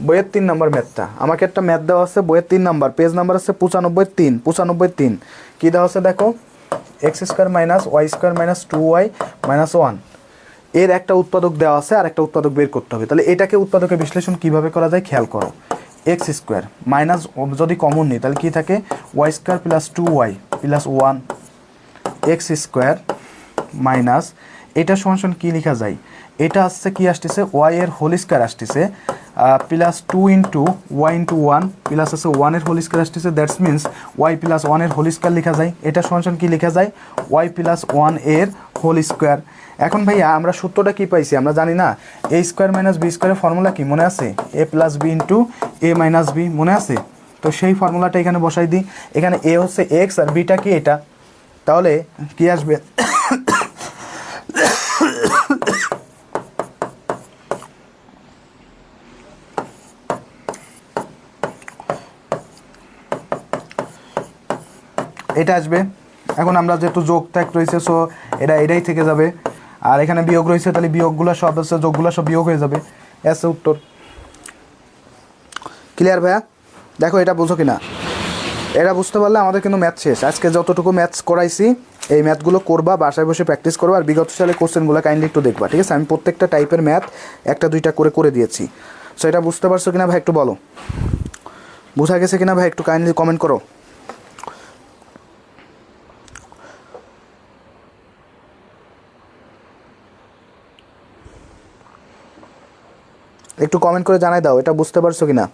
বইয়ের 3 নাম্বার ম্যাথটা, আমাকে একটা ম্যাথ দেওয়া আছে বইয়ের 3 নাম্বার, পেজ নাম্বার আছে 95-3 কী দেওয়া আছে দেখো, x square minus y square minus 2y minus 1 এর একটা উৎপাদক দেওয়া আছে আর একটা উৎপাদক বের করতে হবে। তাহলে এটাকে উৎপাদকের বিশ্লেষণ কীভাবে করা যায় খেয়াল করো। এক্স স্কোয়ার মাইনাস যদি কমন নিই তাহলে কী থাকে, y square plus 2y plus 1 x square minus এটা সমান কী লেখা যায়, এটা আসছে কি আসতেছে ওয়াই এর হোল স্কোয়ার আসতেছে plus 2 into y into 1 plus আছে 1 এর হোল স্কোয়ার আসতেছে, দ্যাটস মিনস ওয়াই প্লাস 1 এর হোল স্কোয়ার লেখা যায়। এটা সমান কি লেখা যায়, ওয়াই প্লাস 1 এর হোল স্কোয়ার। এখন ভাইয়া আমরা সূত্রটা কি পাইছি আমরা জানি না, এ স্কোয়ার মাইনাস বি স্কোয়ারের ফর্মুলা কি মনে আছে, এ প্লাস বি ইন্টু এ মাইনাস বি মনে আছে? তো সেই ফর্মুলাটা এখানে বসাই দিই। এখানে এ হচ্ছে এক্স আর বিটা কি এটা, তাহলে কি আসবে এটা আসবে। এখন আমরা যেহেতু যোগ ত্যাগ রয়েছে সো এটাই থেকে যাবে, আর এখানে বিয়োগ রয়েছে তাহলে বিয়োগগুলো সব হচ্ছে যোগগুলো সব বিয়োগ হয়ে যাবে, এসে উত্তর। ক্লিয়ার ভাইয়া? দেখো এটা বুঝো কিনা, এটা বুঝতে পারলে আমাদের কিন্তু ম্যাথ শেষ। আজকে যতটুকু ম্যাথস করাইছি এই ম্যাথগুলো করবা, বাসায় বসে প্র্যাকটিস করবা, আর বিগত সালে কোশ্চেনগুলো কাইন্ডলি একটু দেখবা, ঠিক আছে? আমি প্রত্যেকটা টাইপের ম্যাথ একটা দুইটা করে দিয়েছি। সো এটা বুঝতে পারছো কিনা ভাই একটু বলো, বোঝা গেছে কিনা ভাই একটু কাইন্ডলি কমেন্ট করো। একটু কমেন্ট করে জানাই দাও এটা বুঝতে পারছো কিনা।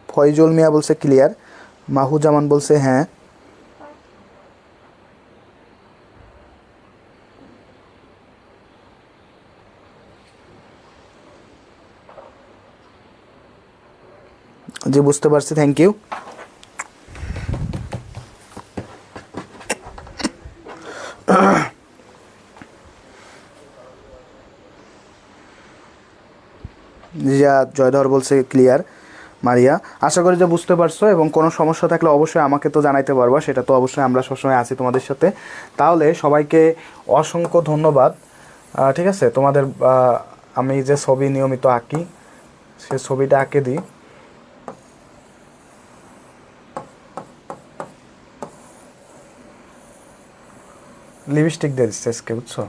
ফয়জুল মিয়া বলছে ক্লিয়ার, মাহুজামান বলছে হ্যাঁ, জি বুঝতে পারছি, থ্যাংক ইউ। জিয়া জয়ধর বলছে ক্লিয়ার, মারিয়া আশা করি যে বুঝতে পারছো, এবং কোনো সমস্যা থাকলে অবশ্যই আমাকে তো জানাইতে পারবা, সেটা তো অবশ্যই আমরা সবসময় আছি তোমাদের সাথে। তাহলে সবাইকে অসংখ্য ধন্যবাদ, ঠিক আছে? তোমাদের আমি যে ছবি নিয়মিত আঁকি সে ছবিটা আঁকে দিই, লিপস্টিক দিয়ে দিচ্ছে আজকে, বুঝছো?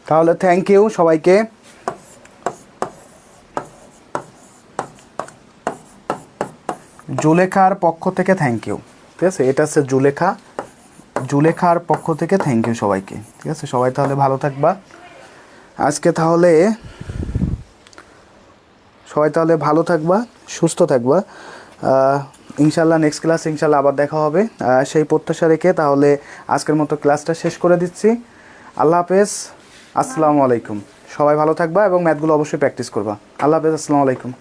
তাহলে থ্যাংক ইউ সবাইকে। জুলেখার পক্ষ থেকে থ্যাংক ইউ। ঠিক আছে, এটা হচ্ছে জুলেখার পক্ষ থেকে থ্যাংক ইউ সবাইকে। ঠিক আছে, সবাই তাহলে ভালো থাকবা আজকে, তাহলে সবাই তাহলে ভালো থাকবা, সুস্থ থাকবা। ইনশাল্লাহ নেক্সট ক্লাস ইনশাল্লাহ আবার দেখা হবে, সেই প্রত্যাশা রেখে তাহলে আজকের মতো ক্লাসটা শেষ করে দিচ্ছি। আল্লাহ হাফেজ, আসসালামু আলাইকুম। সবাই ভালো থাকবা এবং ম্যাথগুলো অবশ্যই প্র্যাকটিস করবা। আল্লাহ হাফেজ, আসসালামু আলাইকুম।